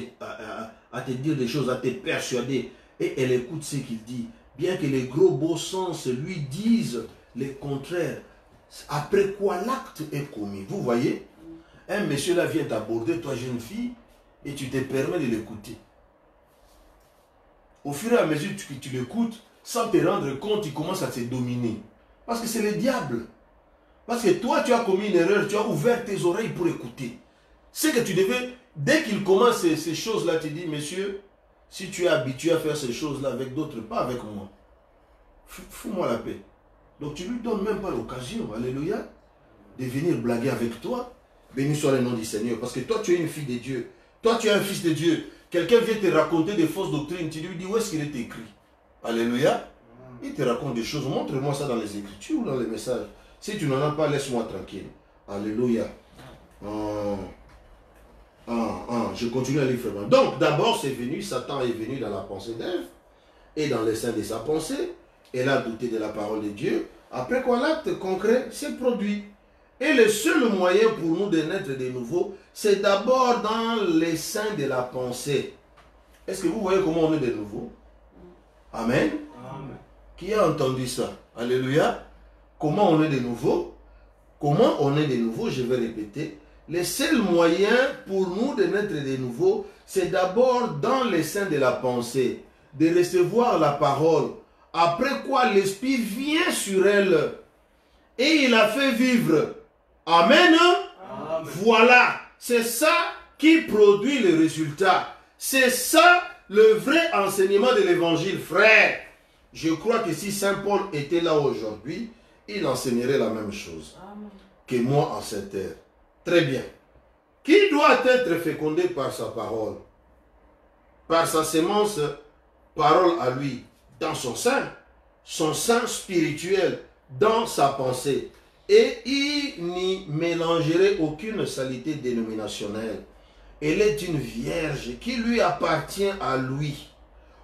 à te dire des choses, à te persuader. Et elle écoute ce qu'il dit. Bien que les gros beaux sens lui disent le contraire. Après quoi l'acte est commis. Vous voyez? Un monsieur là vient t'aborder, toi jeune fille, et tu te permets de l'écouter. Au fur et à mesure que tu l'écoutes, sans te rendre compte, il commence à te dominer. Parce que c'est le diable. Parce que toi, tu as commis une erreur, tu as ouvert tes oreilles pour écouter. C'est que tu devais, dès qu'il commence ces choses-là, tu dis, monsieur, si tu es habitué à faire ces choses-là avec d'autres, pas avec moi, fous-moi la paix. Donc tu ne lui donnes même pas l'occasion, alléluia, de venir blaguer avec toi. Béni soit le nom du Seigneur. Parce que toi, tu es une fille de Dieu. Toi, tu es un fils de Dieu. Quelqu'un vient te raconter des fausses doctrines. Tu lui dis, où est-ce qu'il est écrit? Alléluia. Il te raconte des choses. Montre-moi ça dans les Écritures ou dans les messages. Si tu n'en as pas, laisse-moi tranquille. Alléluia. Je continue à lire vraiment. Donc, d'abord, c'est venu, Satan est venu dans la pensée d'Ève et dans les seins de sa pensée. Elle a douté de la parole de Dieu. Après quoi, l'acte concret s'est produit. Et le seul moyen pour nous de naître de nouveau, c'est d'abord dans les seins de la pensée. Est-ce que vous voyez comment on est de nouveau? Amen. Amen. Qui a entendu ça? Alléluia. Comment on est de nouveau? Comment on est de nouveau? Je vais répéter. Le seul moyen pour nous de naître de nouveau, c'est d'abord dans les seins de la pensée, de recevoir la parole. Après quoi, l'Esprit vient sur elle et il a fait vivre. Amen. Amen. Voilà, c'est ça qui produit le résultat. C'est ça le vrai enseignement de l'évangile, frère. Je crois que si Saint Paul était là aujourd'hui, il enseignerait la même chose. Amen. Que moi en cette terre. Très bien. Qui doit être fécondé par sa parole? Par sa sémence, parole à lui, dans son sein spirituel, dans sa pensée. Et il n'y mélangerait aucune saleté dénominationnelle. Elle est une vierge qui lui appartient à lui.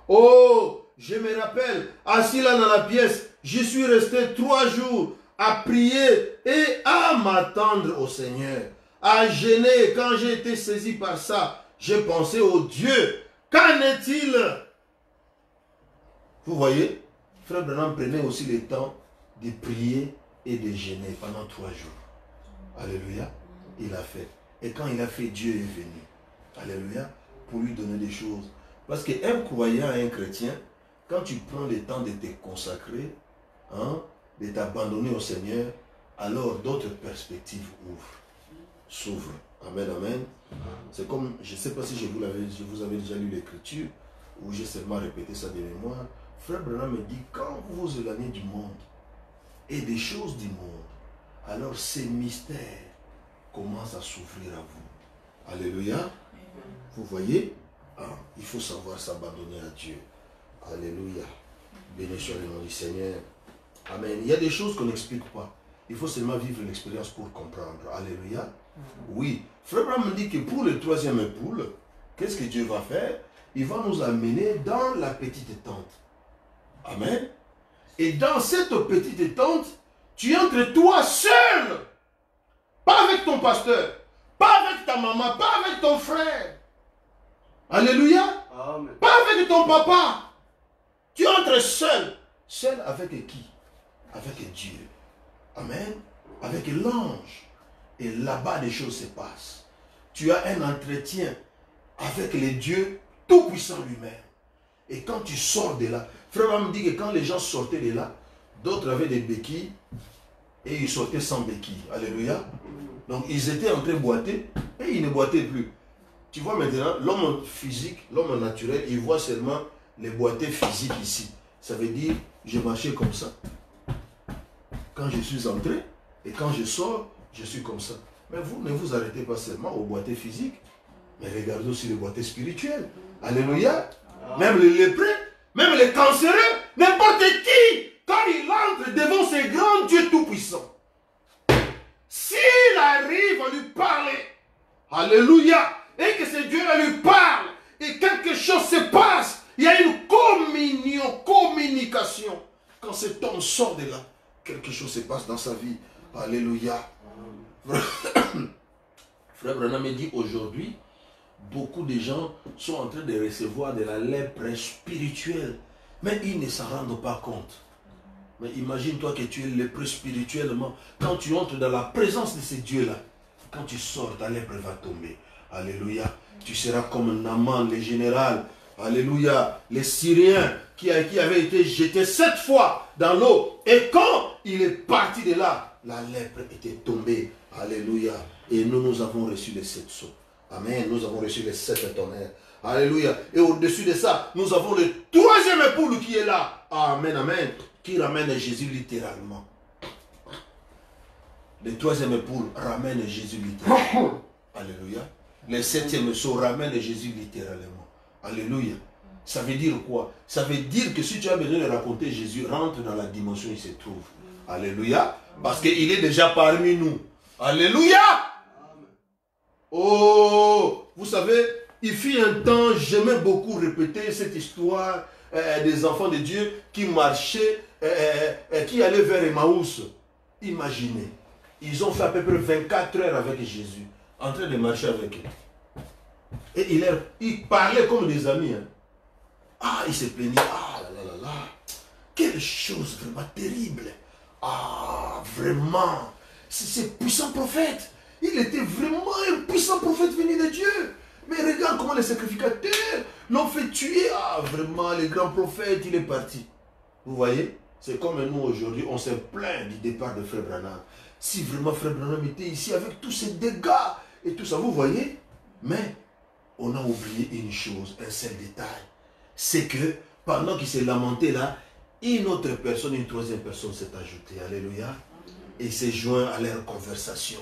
Oh, je me rappelle, assis là dans la pièce, je suis resté 3 jours à prier et à m'attendre au Seigneur. À gêner. Quand j'ai été saisi par ça, j'ai pensé au Dieu. Qu'en est-il? Vous voyez, Frère Branham prenait aussi le temps de prier et de jeûner pendant 3 jours. Alléluia. Il a fait. Et quand il a fait, Dieu est venu. Alléluia. Pour lui donner des choses. Parce qu'un croyant, un chrétien, quand tu prends le temps de te consacrer, de t'abandonner au Seigneur, alors d'autres perspectives s'ouvrent. Amen, amen. C'est comme, je ne sais pas si je vous avais déjà lu l'écriture, ou j'ai seulement répété ça de mémoire. Frère Branham me dit, quand vous vous éloignez du monde, et des choses du monde, alors ces mystères commencent à s'ouvrir à vous. Alléluia. Vous voyez, il faut savoir s'abandonner à Dieu. Alléluia. Béni soit le nom du Seigneur. Amen. Il y a des choses qu'on n'explique pas. Il faut seulement vivre l'expérience pour comprendre. Alléluia. Oui. Frère Branham me dit que pour le 3e époule, qu'est-ce que Dieu va faire? Il va nous amener dans la petite tente. Amen. Et dans cette petite tente, tu entres toi seul. Pas avec ton pasteur. Pas avec ta maman. Pas avec ton frère. Alléluia. Amen. Pas avec ton papa. Tu entres seul. Seul avec qui? Avec Dieu. Amen. Avec l'ange. Et là-bas, des choses se passent. Tu as un entretien avec le Dieu Tout-Puissant lui-même. Et quand tu sors de là, Frère me dit que quand les gens sortaient de là, d'autres avaient des béquilles et ils sortaient sans béquilles. Alléluia. Donc ils étaient en train de boiter et ils ne boitaient plus. Tu vois maintenant, l'homme physique, l'homme naturel, il voit seulement les boitées physiques ici. Ça veut dire, je marchais comme ça. Quand je suis entré et quand je sors, je suis comme ça. Mais vous ne vous arrêtez pas seulement aux boitées physiques, mais regardez aussi les boitées spirituelles. Alléluia. Même les lépreux, même les cancéreux, n'importe qui, quand il entre devant ce grand Dieu tout-puissant, s'il arrive à lui parler, alléluia, et que ce Dieu-là lui parle, et quelque chose se passe, il y a une communication. Quand cet homme sort de là, quelque chose se passe dans sa vie. Alléluia. Frère Branham me dit aujourd'hui, beaucoup de gens sont en train de recevoir de la lèpre spirituelle, mais ils ne s'en rendent pas compte. Mais imagine-toi que tu es lépreux spirituellement. Quand tu entres dans la présence de ce Dieu-là, quand tu sors, ta lèpre va tomber. Alléluia. Tu seras comme Naaman, le général. Alléluia. Les Syriens qui avaient été jetés 7 fois dans l'eau. Et quand il est parti de là, la lèpre était tombée. Alléluia. Et nous avons reçu les 7 sceaux. Amen. Nous avons reçu les 7 tonnerres. Alléluia. Et au-dessus de ça, nous avons le 3e époux qui est là. Amen, amen. Qui ramène Jésus littéralement. Le 3e époux ramène Jésus littéralement. Alléluia. Le 7e sceau ramène Jésus littéralement. Alléluia. Ça veut dire quoi? Ça veut dire que si tu as besoin de raconter Jésus, rentre dans la dimension où il se trouve. Alléluia. Parce qu'il est déjà parmi nous. Alléluia. Oh, vous savez, il fut un temps, j'aimais beaucoup répéter cette histoire des enfants de Dieu qui marchaient, qui allaient vers Emmaüs. Imaginez, ils ont fait à peu près 24 heures avec Jésus, en train de marcher avec eux. Et il parlait comme des amis. Hein. Ah, il se plaignait. Ah là là là là. Quelle chose vraiment terrible. Ah, vraiment. C'est ce puissant prophète. Il était vraiment un puissant prophète venu de Dieu. Mais regarde comment les sacrificateurs l'ont fait tuer. Ah, vraiment, le grand prophète, il est parti. Vous voyez? C'est comme nous aujourd'hui, on s'est plaint du départ de Frère Branham. Si vraiment Frère Branham était ici avec tous ces dégâts et tout ça, vous voyez? Mais on a oublié une chose, un seul détail. C'est que pendant qu'il s'est lamenté là, une autre personne, une 3e personne s'est ajoutée. Alléluia. Et s'est joint à leur conversation.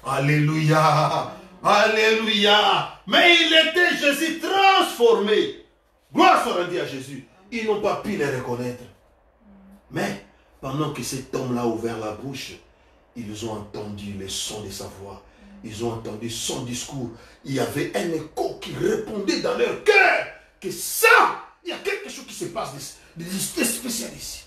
Alléluia. Alléluia. Mais il était Jésus transformé. Gloire soit rendue à Jésus. Ils n'ont pas pu les reconnaître. Mais pendant que cet homme-là a ouvert la bouche, ils ont entendu le son de sa voix. Ils ont entendu son discours. Il y avait un écho qui répondait dans leur cœur. Que ça, il y a quelque chose qui se passe de spécial ici.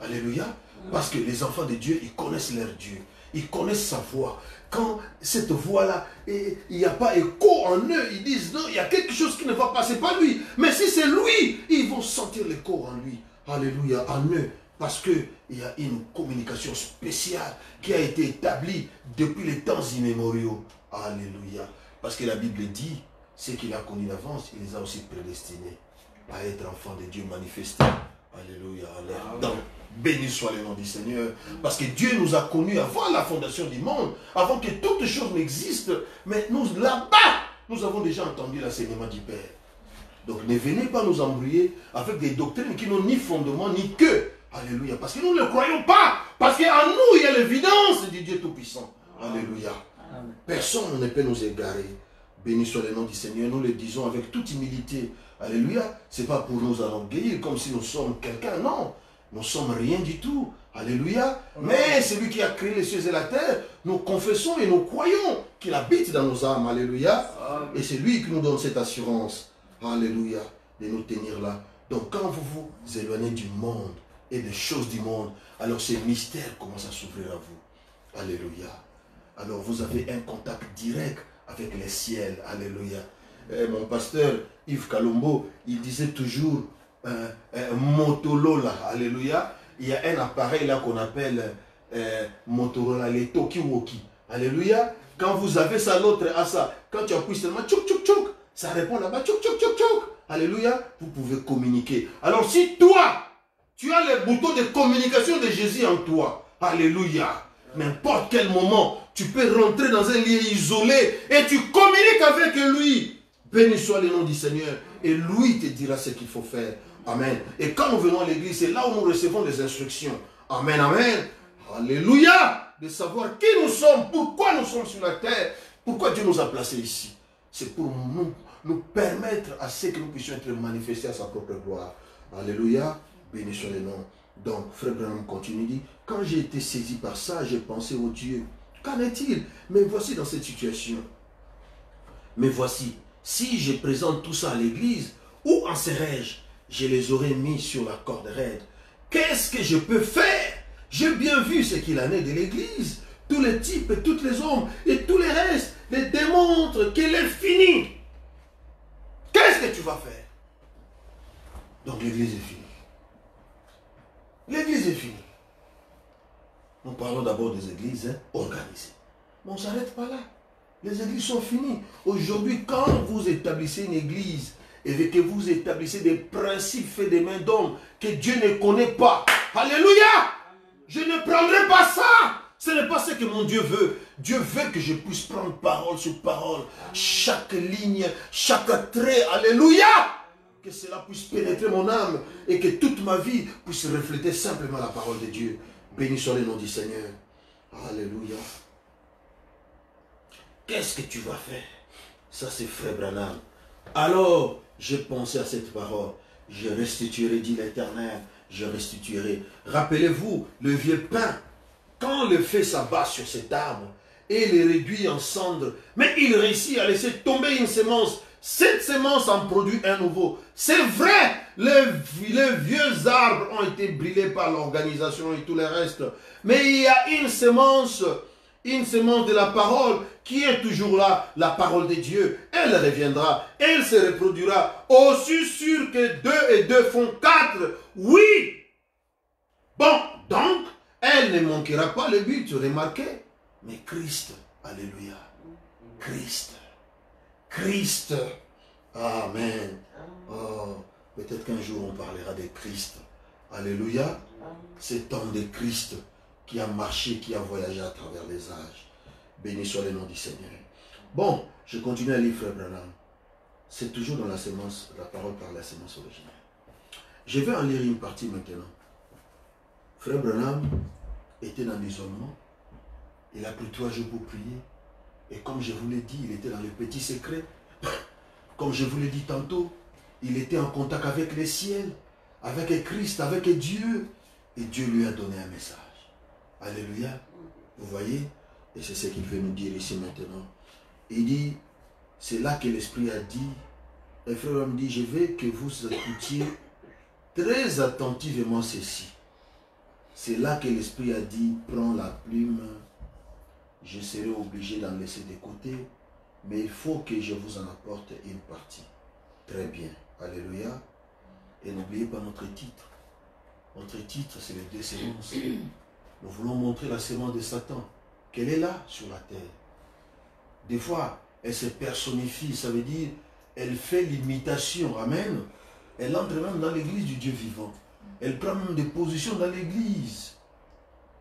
Alléluia. Parce que les enfants de Dieu, ils connaissent leur Dieu. Ils connaissent sa voix. Quand cette voix-là, il n'y a pas écho en eux, ils disent non, il y a quelque chose qui ne va pas, c'est pas lui. Mais si c'est lui, ils vont sentir l'écho en lui. Alléluia, en eux. Parce qu'il y a une communication spéciale qui a été établie depuis les temps immémoriaux. Alléluia. Parce que la Bible dit, ce qu'il a connu d'avance, il les a aussi prédestinés à être enfants de Dieu manifestés. Alléluia. Donc, béni soit le nom du Seigneur. Parce que Dieu nous a connus avant la fondation du monde, avant que toutes choses n'existent. Mais nous, là-bas, nous avons déjà entendu l'enseignement du Père. Donc, ne venez pas nous embrouiller avec des doctrines qui n'ont ni fondement, ni queue. Alléluia. Parce que nous ne croyons pas. Parce qu'en nous, il y a l'évidence du Dieu Tout-Puissant. Alléluia. Personne ne peut nous égarer. Béni soit le nom du Seigneur. Nous le disons avec toute humilité. Alléluia. Ce n'est pas pour nous enorgueillir comme si nous sommes quelqu'un. Non. Nous ne sommes rien du tout. Alléluia. Mais celui qui a créé les cieux et la terre, nous confessons et nous croyons qu'il habite dans nos âmes. Alléluia. Et c'est lui qui nous donne cette assurance. Alléluia. De nous tenir là. Donc quand vous vous éloignez du monde et des choses du monde, alors ces mystères commencent à s'ouvrir à vous. Alléluia. Alors vous avez un contact direct avec les ciels. Alléluia. Mon pasteur Yves Kalombo, il disait toujours Motorola. Alléluia. Il y a un appareil là qu'on appelle Motorola, les Tokiwoki. Alléluia. Quand vous avez ça, l'autre a ça. Quand tu appuies seulement tchouk tchouk tchouk, ça répond là-bas tchouk tchouk tchouk tchouk. Alléluia. Vous pouvez communiquer. Alors si toi, tu as les boutons de communication de Jésus en toi. Alléluia. N'importe quel moment, tu peux rentrer dans un lieu isolé et tu communiques avec lui. Béni soit le nom du Seigneur. Et lui te dira ce qu'il faut faire. Amen. Et quand nous venons à l'église, c'est là où nous recevons des instructions. Amen, amen. Alléluia. De savoir qui nous sommes, pourquoi nous sommes sur la terre, pourquoi Dieu nous a placés ici. C'est pour nous permettre à ce que nous puissions être manifestés à sa propre gloire. Alléluia. Béni soit le nom. Donc, Frère Branham continue, dit, quand j'ai été saisi par ça, j'ai pensé au Dieu. Qu'en est-il? Mais voici dans cette situation. Mais voici, si je présente tout ça à l'église, où en serais-je? Je les aurais mis sur la corde raide. Qu'est-ce que je peux faire? J'ai bien vu ce qu'il en est de l'église. Tous les types et tous les hommes et tous les restes les démontrent qu'elle est finie. Qu'est-ce que tu vas faire? Donc l'église est finie. L'église est finie. Nous parlons d'abord des églises organisées. Mais on ne s'arrête pas là. Les églises sont finies. Aujourd'hui, quand vous établissez une église et que vous établissez des principes faits des mains d'hommes que Dieu ne connaît pas, alléluia, je ne prendrai pas ça. Ce n'est pas ce que mon Dieu veut. Dieu veut que je puisse prendre parole sur parole, chaque ligne, chaque trait, alléluia, que cela puisse pénétrer mon âme et que toute ma vie puisse refléter simplement la parole de Dieu. Béni soit le nom du Seigneur. Alléluia. Qu'est-ce que tu vas faire? Ça c'est Frère Branham. Alors, j'ai pensé à cette parole. Je restituerai, dit l'Éternel, je restituerai. Rappelez-vous, le vieux pain, quand le feu s'abat sur cet arbre et les réduit en cendres, mais il réussit à laisser tomber une semence. Cette semence en produit un nouveau. C'est vrai, les vieux arbres ont été brûlés par l'organisation et tout le reste. Mais il y a une semence de la parole qui est toujours là, la parole de Dieu. Elle reviendra, elle se reproduira. Aussi sûr que 2 et 2 font 4. Oui. Bon, donc, elle ne manquera pas le but, remarquez. Mais Christ, alléluia. Christ. Christ. Amen. Oh, peut-être qu'un jour on parlera de Christ. Alléluia. Cet homme de Christ qui a marché, qui a voyagé à travers les âges. Béni soit le nom du Seigneur. Bon, je continue à lire Frère Branham. C'est toujours dans la sémence, la parole par la sémence originale. Je vais en lire une partie maintenant. Frère Branham était dans l'isolement. Il a pris 3 jours pour prier. Et comme je vous l'ai dit, il était dans les petits secrets. Comme je vous l'ai dit tantôt, il était en contact avec le ciel, avec Christ, avec Dieu. Et Dieu lui a donné un message. Alléluia. Vous voyez? Et c'est ce qu'il veut nous dire ici maintenant. Il dit, c'est là que l'Esprit a dit, et frère me dit, je veux que vous écoutiez très attentivement ceci. C'est là que l'Esprit a dit, prends la plume, je serai obligé d'en laisser de côté, mais il faut que je vous en apporte une partie. Très bien. Alléluia. Et n'oubliez pas notre titre. Notre titre, c'est les 2 semences. Nous voulons montrer la semence de Satan, qu'elle est là sur la terre. Des fois, elle se personnifie, ça veut dire, elle fait l'imitation. Amen. Elle entre même dans l'église du Dieu vivant. Elle prend même des positions dans l'église.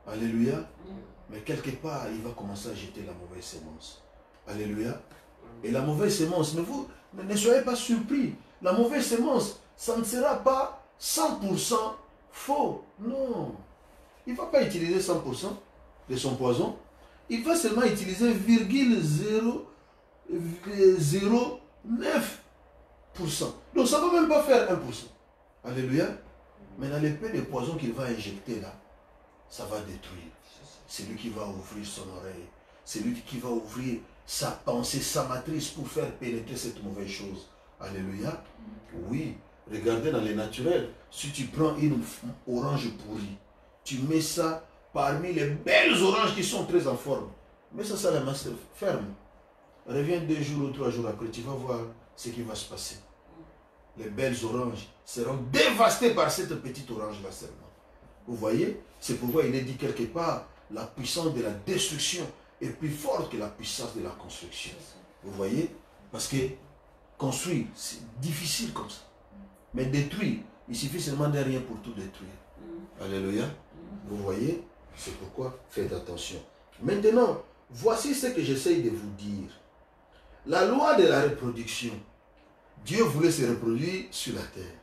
Alléluia. Mais quelque part, il va commencer à jeter la mauvaise sémence. Alléluia. Et la mauvaise sémence, mais vous ne soyez pas surpris. La mauvaise sémence, ça ne sera pas 100% faux. Non. Il ne va pas utiliser 100% de son poison. Il va seulement utiliser 0,009%. Donc ça ne va même pas faire 1%. Alléluia. Mais dans les peu de poison qu'il va injecter là, ça va détruire. C'est lui qui va ouvrir son oreille. C'est lui qui va ouvrir sa pensée, sa matrice pour faire pénétrer cette mauvaise chose. Alléluia. Oui. Regardez dans les naturels. Si tu prends une orange pourrie, tu mets ça parmi les belles oranges qui sont très en forme. Mais ça la masse ferme. Reviens 2 jours ou 3 jours après, tu vas voir ce qui va se passer. Les belles oranges seront dévastées par cette petite orange-là seulement. Vous voyez? C'est pourquoi il est dit quelque part, la puissance de la destruction est plus forte que la puissance de la construction. Vous voyez? Parce que construire, c'est difficile comme ça. Mais détruire, il suffit seulement de rien pour tout détruire. Alléluia. Vous voyez? C'est pourquoi faites attention. Maintenant, voici ce que j'essaye de vous dire. La loi de la reproduction. Dieu voulait se reproduire sur la terre.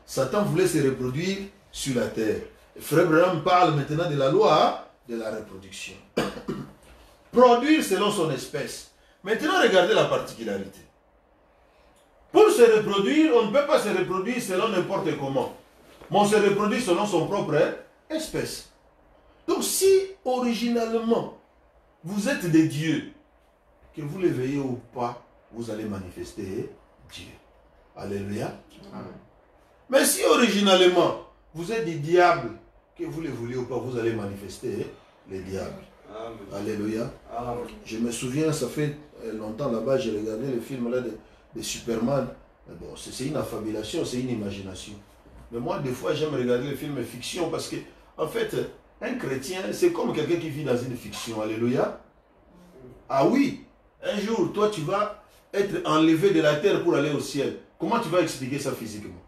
Satan voulait se reproduire sur la terre. Frère Branham parle maintenant de la loi de la reproduction. Produire selon son espèce. Maintenant, regardez la particularité. Pour se reproduire, on ne peut pas se reproduire selon n'importe comment. mais on se reproduit selon son propre espèce. Donc si originalement vous êtes des dieux, que vous les veillez ou pas, vous allez manifester Dieu. Alléluia. Amen. Mais si originalement vous êtes des diables, que vous les voulez ou pas, vous allez manifester les diables. Amen. Alléluia. Amen. Je me souviens, ça fait longtemps là-bas, j'ai regardé le film là de Superman. Bon, c'est une affabulation, c'est une imagination. Mais moi, des fois, j'aime regarder les films fiction parce que, en fait, un chrétien, c'est comme quelqu'un qui vit dans une fiction. Alléluia. Ah oui, un jour, toi, tu vas être enlevé de la terre pour aller au ciel. Comment tu vas expliquer ça physiquement?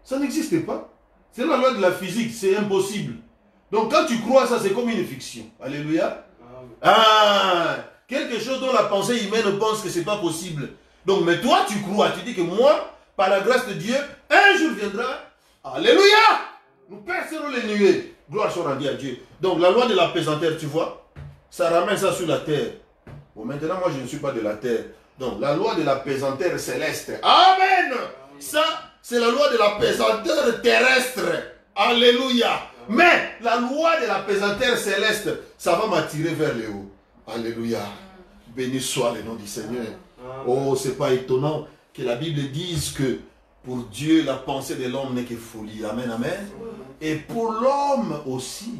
Ça n'existe pas. C'est la loi de la physique, c'est impossible. Donc, quand tu crois ça, c'est comme une fiction. Alléluia. Ah, quelque chose dont la pensée humaine pense que ce n'est pas possible. Donc, mais toi, tu crois, tu dis que moi, par la grâce de Dieu, un jour viendra. Alléluia. Nous percerons les nuées. Gloire soit rendue à Dieu. Donc, la loi de la pesanteur, tu vois, ça ramène ça sur la terre. Bon, maintenant, moi, je ne suis pas de la terre. Donc, la loi de la pesanteur céleste. Amen. Ça, c'est la loi de la pesanteur terrestre. Alléluia. Mais, la loi de la pesanteur céleste, ça va m'attirer vers le haut. Alléluia. Béni soit le nom du Seigneur. Oh, c'est pas étonnant que la Bible dise que pour Dieu, la pensée de l'homme n'est que folie. Amen, amen. Et pour l'homme aussi,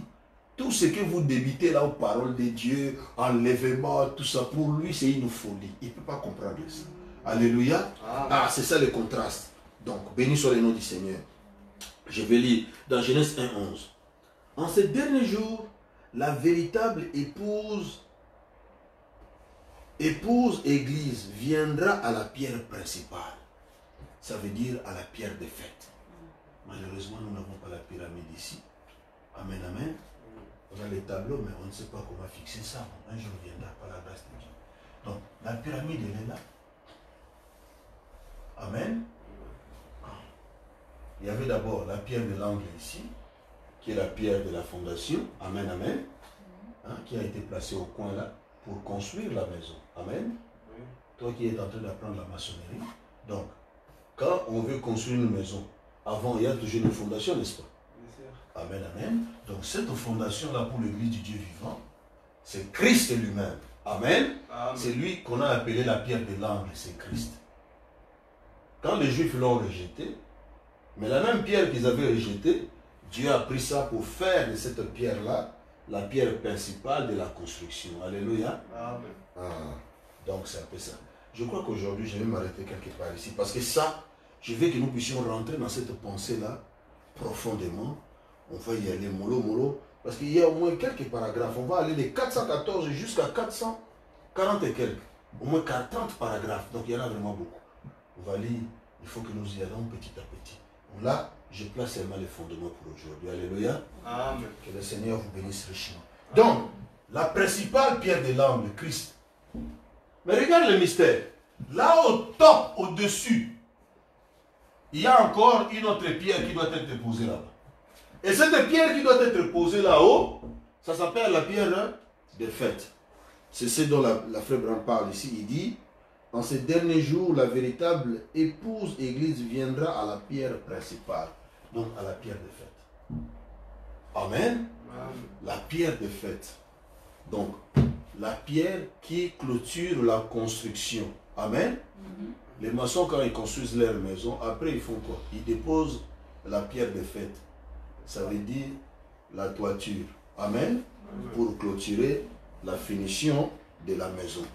tout ce que vous débitez là aux paroles de Dieu, enlèvement, tout ça, pour lui, c'est une folie. Il ne peut pas comprendre ça. Alléluia. Ah, c'est ça le contraste. Donc, béni soit le nom du Seigneur. Je vais lire dans Genèse 1:11. En ces derniers jours, la véritable épouse église viendra à la pierre principale. Ça veut dire à la pierre de fête. Malheureusement, nous n'avons pas la pyramide ici. Amen, amen. On a les tableaux, mais on ne sait pas comment fixer ça. Un jour viendra par la grâce de Dieu. Donc, la pyramide, elle est là. Amen. Il y avait d'abord la pierre de l'angle ici, qui est la pierre de la fondation. Amen, amen. Hein, qui a été placée au coin là pour construire la maison. Amen. Toi qui es en train d'apprendre la maçonnerie. Donc, quand on veut construire une maison, avant, il y a toujours une fondation, n'est-ce pas? Amen, amen. Donc, cette fondation-là pour l'église du Dieu vivant, c'est Christ lui-même. Amen. C'est lui qu'on a appelé la pierre de l'angle, c'est Christ. Quand les Juifs l'ont rejeté, mais la même pierre qu'ils avaient rejetée, Dieu a pris ça pour faire de cette pierre-là la pierre principale de la construction. Alléluia. Amen. Ah, donc c'est un peu ça. Je crois qu'aujourd'hui, je vais m'arrêter quelque part ici. Parce que ça, je veux que nous puissions rentrer dans cette pensée-là profondément. On va y aller mollo, mollo. Parce qu'il y a au moins quelques paragraphes. On va aller de 414 jusqu'à 440 et quelques. Au moins 40 paragraphes. Donc il y en a vraiment beaucoup. On va lire. Il faut que nous y allons petit à petit. Là, je place seulement les fondements pour aujourd'hui. Alléluia. Amen. Que le Seigneur vous bénisse richement. Donc, la principale pierre de l'angle, Christ. Mais regarde le mystère. Là au top, au-dessus, il y a encore une autre pierre qui doit être posée là-bas. Et cette pierre qui doit être posée là-haut, ça s'appelle la pierre de fête. C'est ce dont la frère Branham parle ici. Il dit, en ces derniers jours, la véritable épouse église viendra à la pierre principale. Donc à la pierre de fête. Amen. La pierre de fête. Donc, la pierre qui clôture la construction. Amen. Les maçons, quand ils construisent leur maison, après ils font quoi? Ils déposent la pierre de fête. Ça veut dire la toiture. Amen. Pour clôturer la finition de la maison.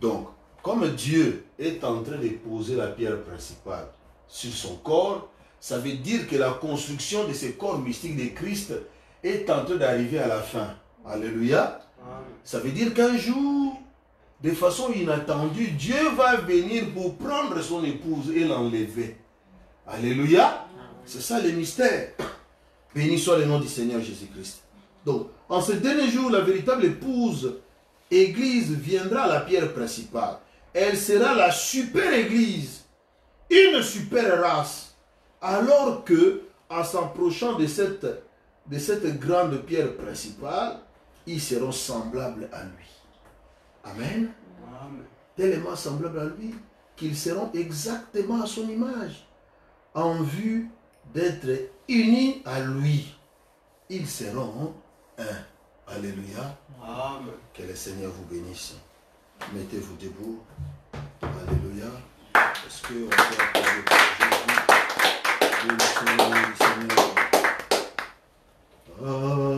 Donc, comme Dieu est en train de poser la pierre principale sur son corps, ça veut dire que la construction de ce corps mystique de Christ est en train d'arriver à la fin. Alléluia. Ça veut dire qu'un jour, de façon inattendue, Dieu va venir pour prendre son épouse et l'enlever. Alléluia. C'est ça le mystère. Béni soit le nom du Seigneur Jésus-Christ. Donc, en ce dernier jour, la véritable épouse église viendra à la pierre principale. Elle sera la super église, une super race. Alors que, en s'approchant de cette grande pierre principale, ils seront semblables à lui. Amen. Amen. Tellement semblables à lui qu'ils seront exactement à son image, en vue d'être unis à lui. Ils seront un. Alléluia. Amen. Que le Seigneur vous bénisse. Mettez-vous debout. Alléluia. Est-ce qu'on peut applaudir pour Jésus? Le Seigneur.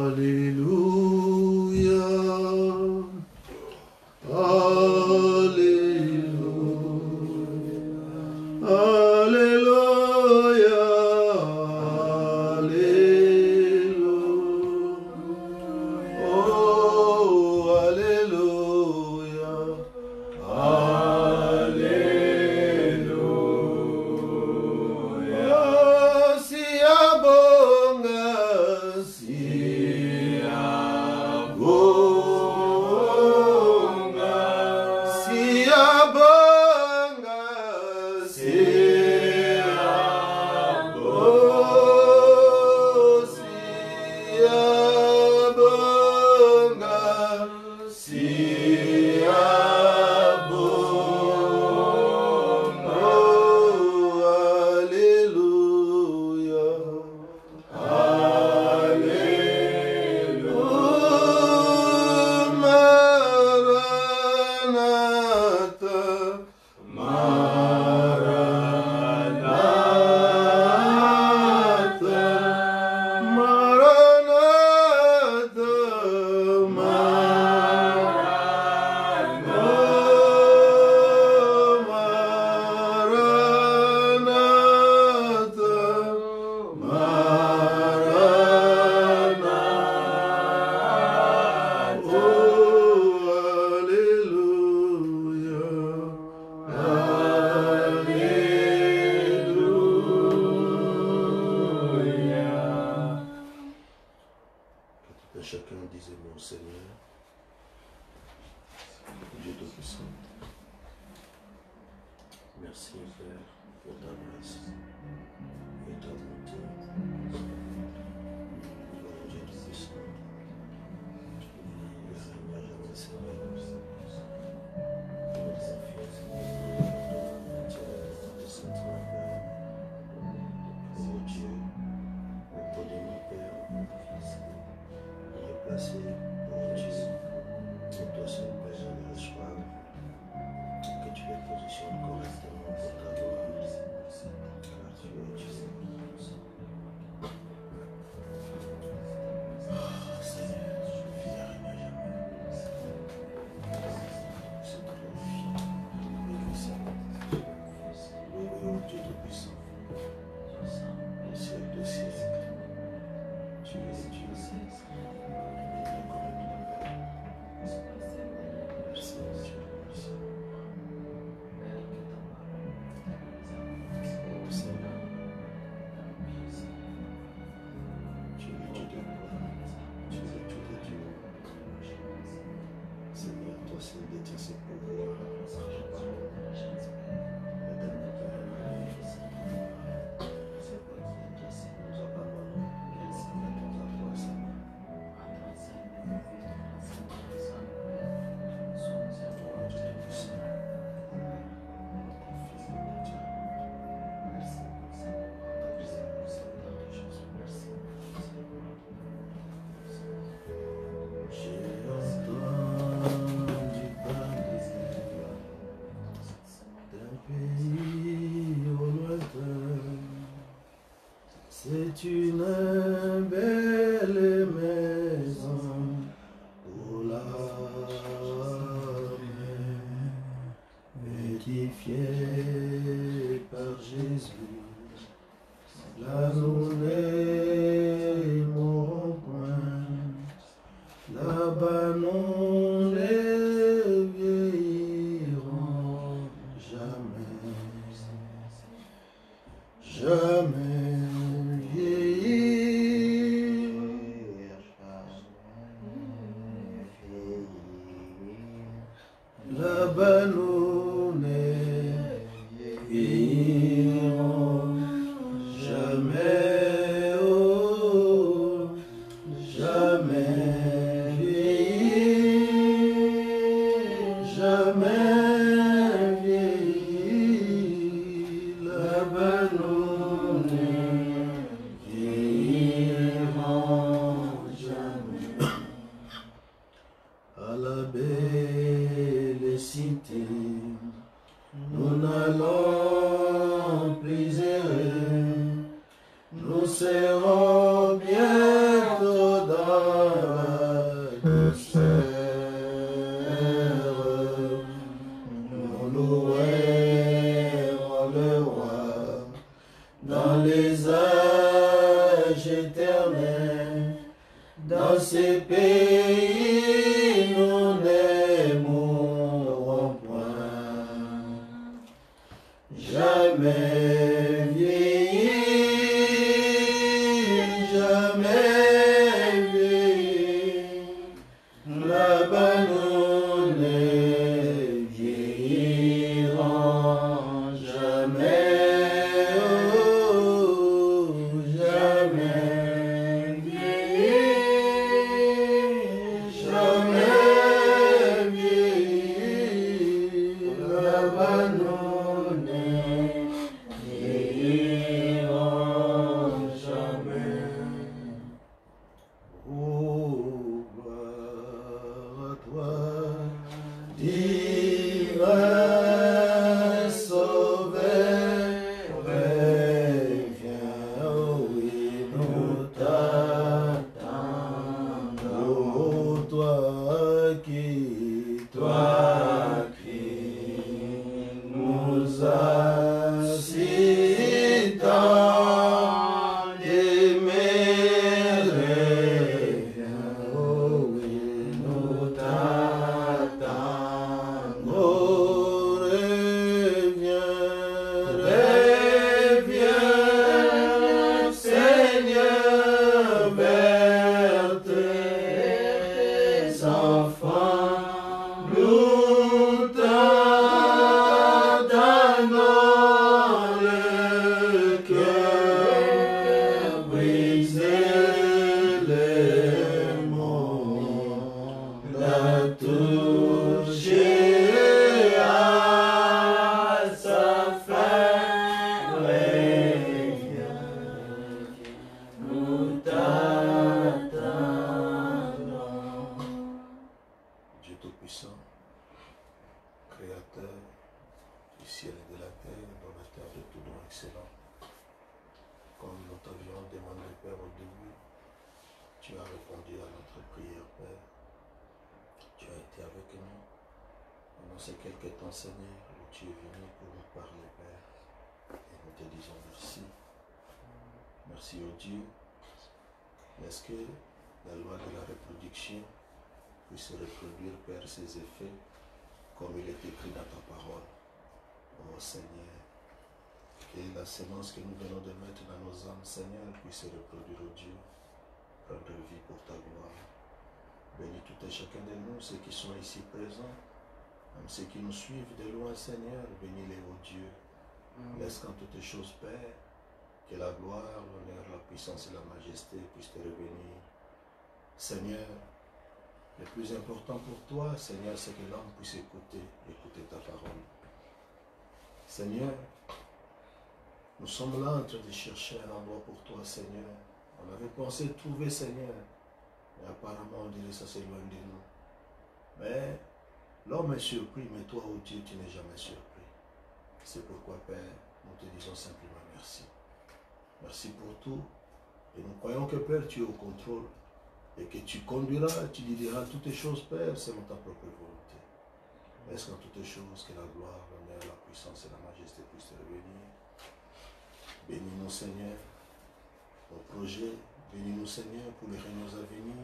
Alléluia. Alléluia. Alléluia. Alléluia. Oh, Alléluia. Alléluia. Si abonga, si abonga, si abonga, si abonga, si abonga, oh, Alléluia. Alléluia. Maranatha, Maranatha, Maranatha, Maranatha, oh, Alléluia. Que chacun dise mon Seigneur, Dieu Tout-Puissant. Merci Père pour ta grâce et ta bonté. Gloire Dieu Tout-Puissant. Que tu les positionnes correctement pour ta gloire, car tu es Dieu. Seigneur, je suis fier et n'a jamais. C'est trop fier. Glorieux Dieu Tout-Puissant. Au siècle de siècle, tu es Dieu. Merci Dieu. Oh Seigneur, tu es Dieu de gloire, tu es Dieu de Dieu. Seigneur, toi seul détiens ce pouvoir par ta parole. Éternel Père, nous abandonnons, nous mettons à toi, Seigneur. Toi, Dieu Tout-Puissant, nous confions en Dieu. J'ai entendu parler d'un pays au lointain. C'est une belle maison pour l'âme, édifiée par Jésus. Là nous n'aimerons point, là-bas nous ne vieillirons jamais, jamais vieillir. Là-bas nous ne vieillirons jamais, oh, jamais vieillir, jamais vieillir. Là-bas nous ne dans ces pays, nous n'aimerons point. Jamais vieillir, jamais vieillir. Là-bas nous ne vieillirons jamais, oh, jamais vieillir, jamais vieillir. Là-bas nous ne vieillirons jamais. Oh, gloire à toi, divin Sauveur, reviens, oh oui, nous t'attendons. Oh, toi qui nous as si tant aimés, reviens, oh oui, nous t'attendons. Oh, reviens, Seigneur, vers tes enfants. Nous t'attendons, le cœur brisé, le monde a touché à sa fin. Reviens, nous t'attendons. Dieu Tout-Puissant, Créateur du ciel et de la terre, donateur de tout don excellent, comme nous t'avions demandé, Père, au début, tu as répondu à notre prière, Père. Tu as été avec nous pendant ces quelques temps, Seigneur, où tu es venu pour nous parler, Père. Et nous te disons merci. Merci, au Dieu. Est-ce que la loi de la reproduction puisse reproduire, Père, ses effets comme il est écrit dans ta parole. Oh Seigneur, que la semence que nous venons de mettre dans nos âmes, Seigneur, puisse reproduire, oh Dieu, prendre vie pour ta gloire. Bénis tout et chacun de nous, ceux qui sont ici présents, même ceux qui nous suivent de loin, Seigneur, bénis-les, oh Dieu. Laisse qu'en toutes choses, Père, que la gloire, l'honneur, la puissance et la majesté puissent te revenir. Seigneur, le plus important pour toi, Seigneur, c'est que l'homme puisse écouter ta parole. Seigneur, nous sommes là en train de chercher un endroit pour toi, Seigneur. On avait pensé trouver, Seigneur, mais apparemment on dirait que ça s'éloigne de nous. Mais l'homme est surpris, mais toi, oh Dieu, tu n'es jamais surpris. C'est pourquoi, Père, nous te disons simplement merci. Merci pour tout. Et nous croyons que, Père, tu es au contrôle. Et que tu conduiras, tu diras toutes les choses, Père, selon ta propre volonté. Est-ce qu'en toutes les choses, que la gloire, l'honneur, la puissance et la majesté puissent te revenir. Bénis-nous, Seigneur, nos projets. Bénis-nous, Seigneur, pour les réunions à venir.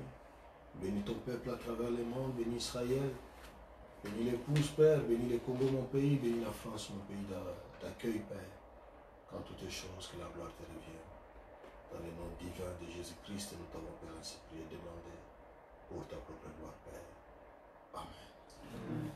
Bénis ton peuple à travers le monde. Bénis Israël. Bénis l'épouse, Père. Bénis le Congo, mon pays. Bénis la France, mon pays d'accueil, Père. Qu'en toutes les choses, que la gloire te revienne. Dans le nom divin de Jésus-Christ, nous t'avons, Père, ainsi prié et demandé pour ta propre gloire, Père. Amen.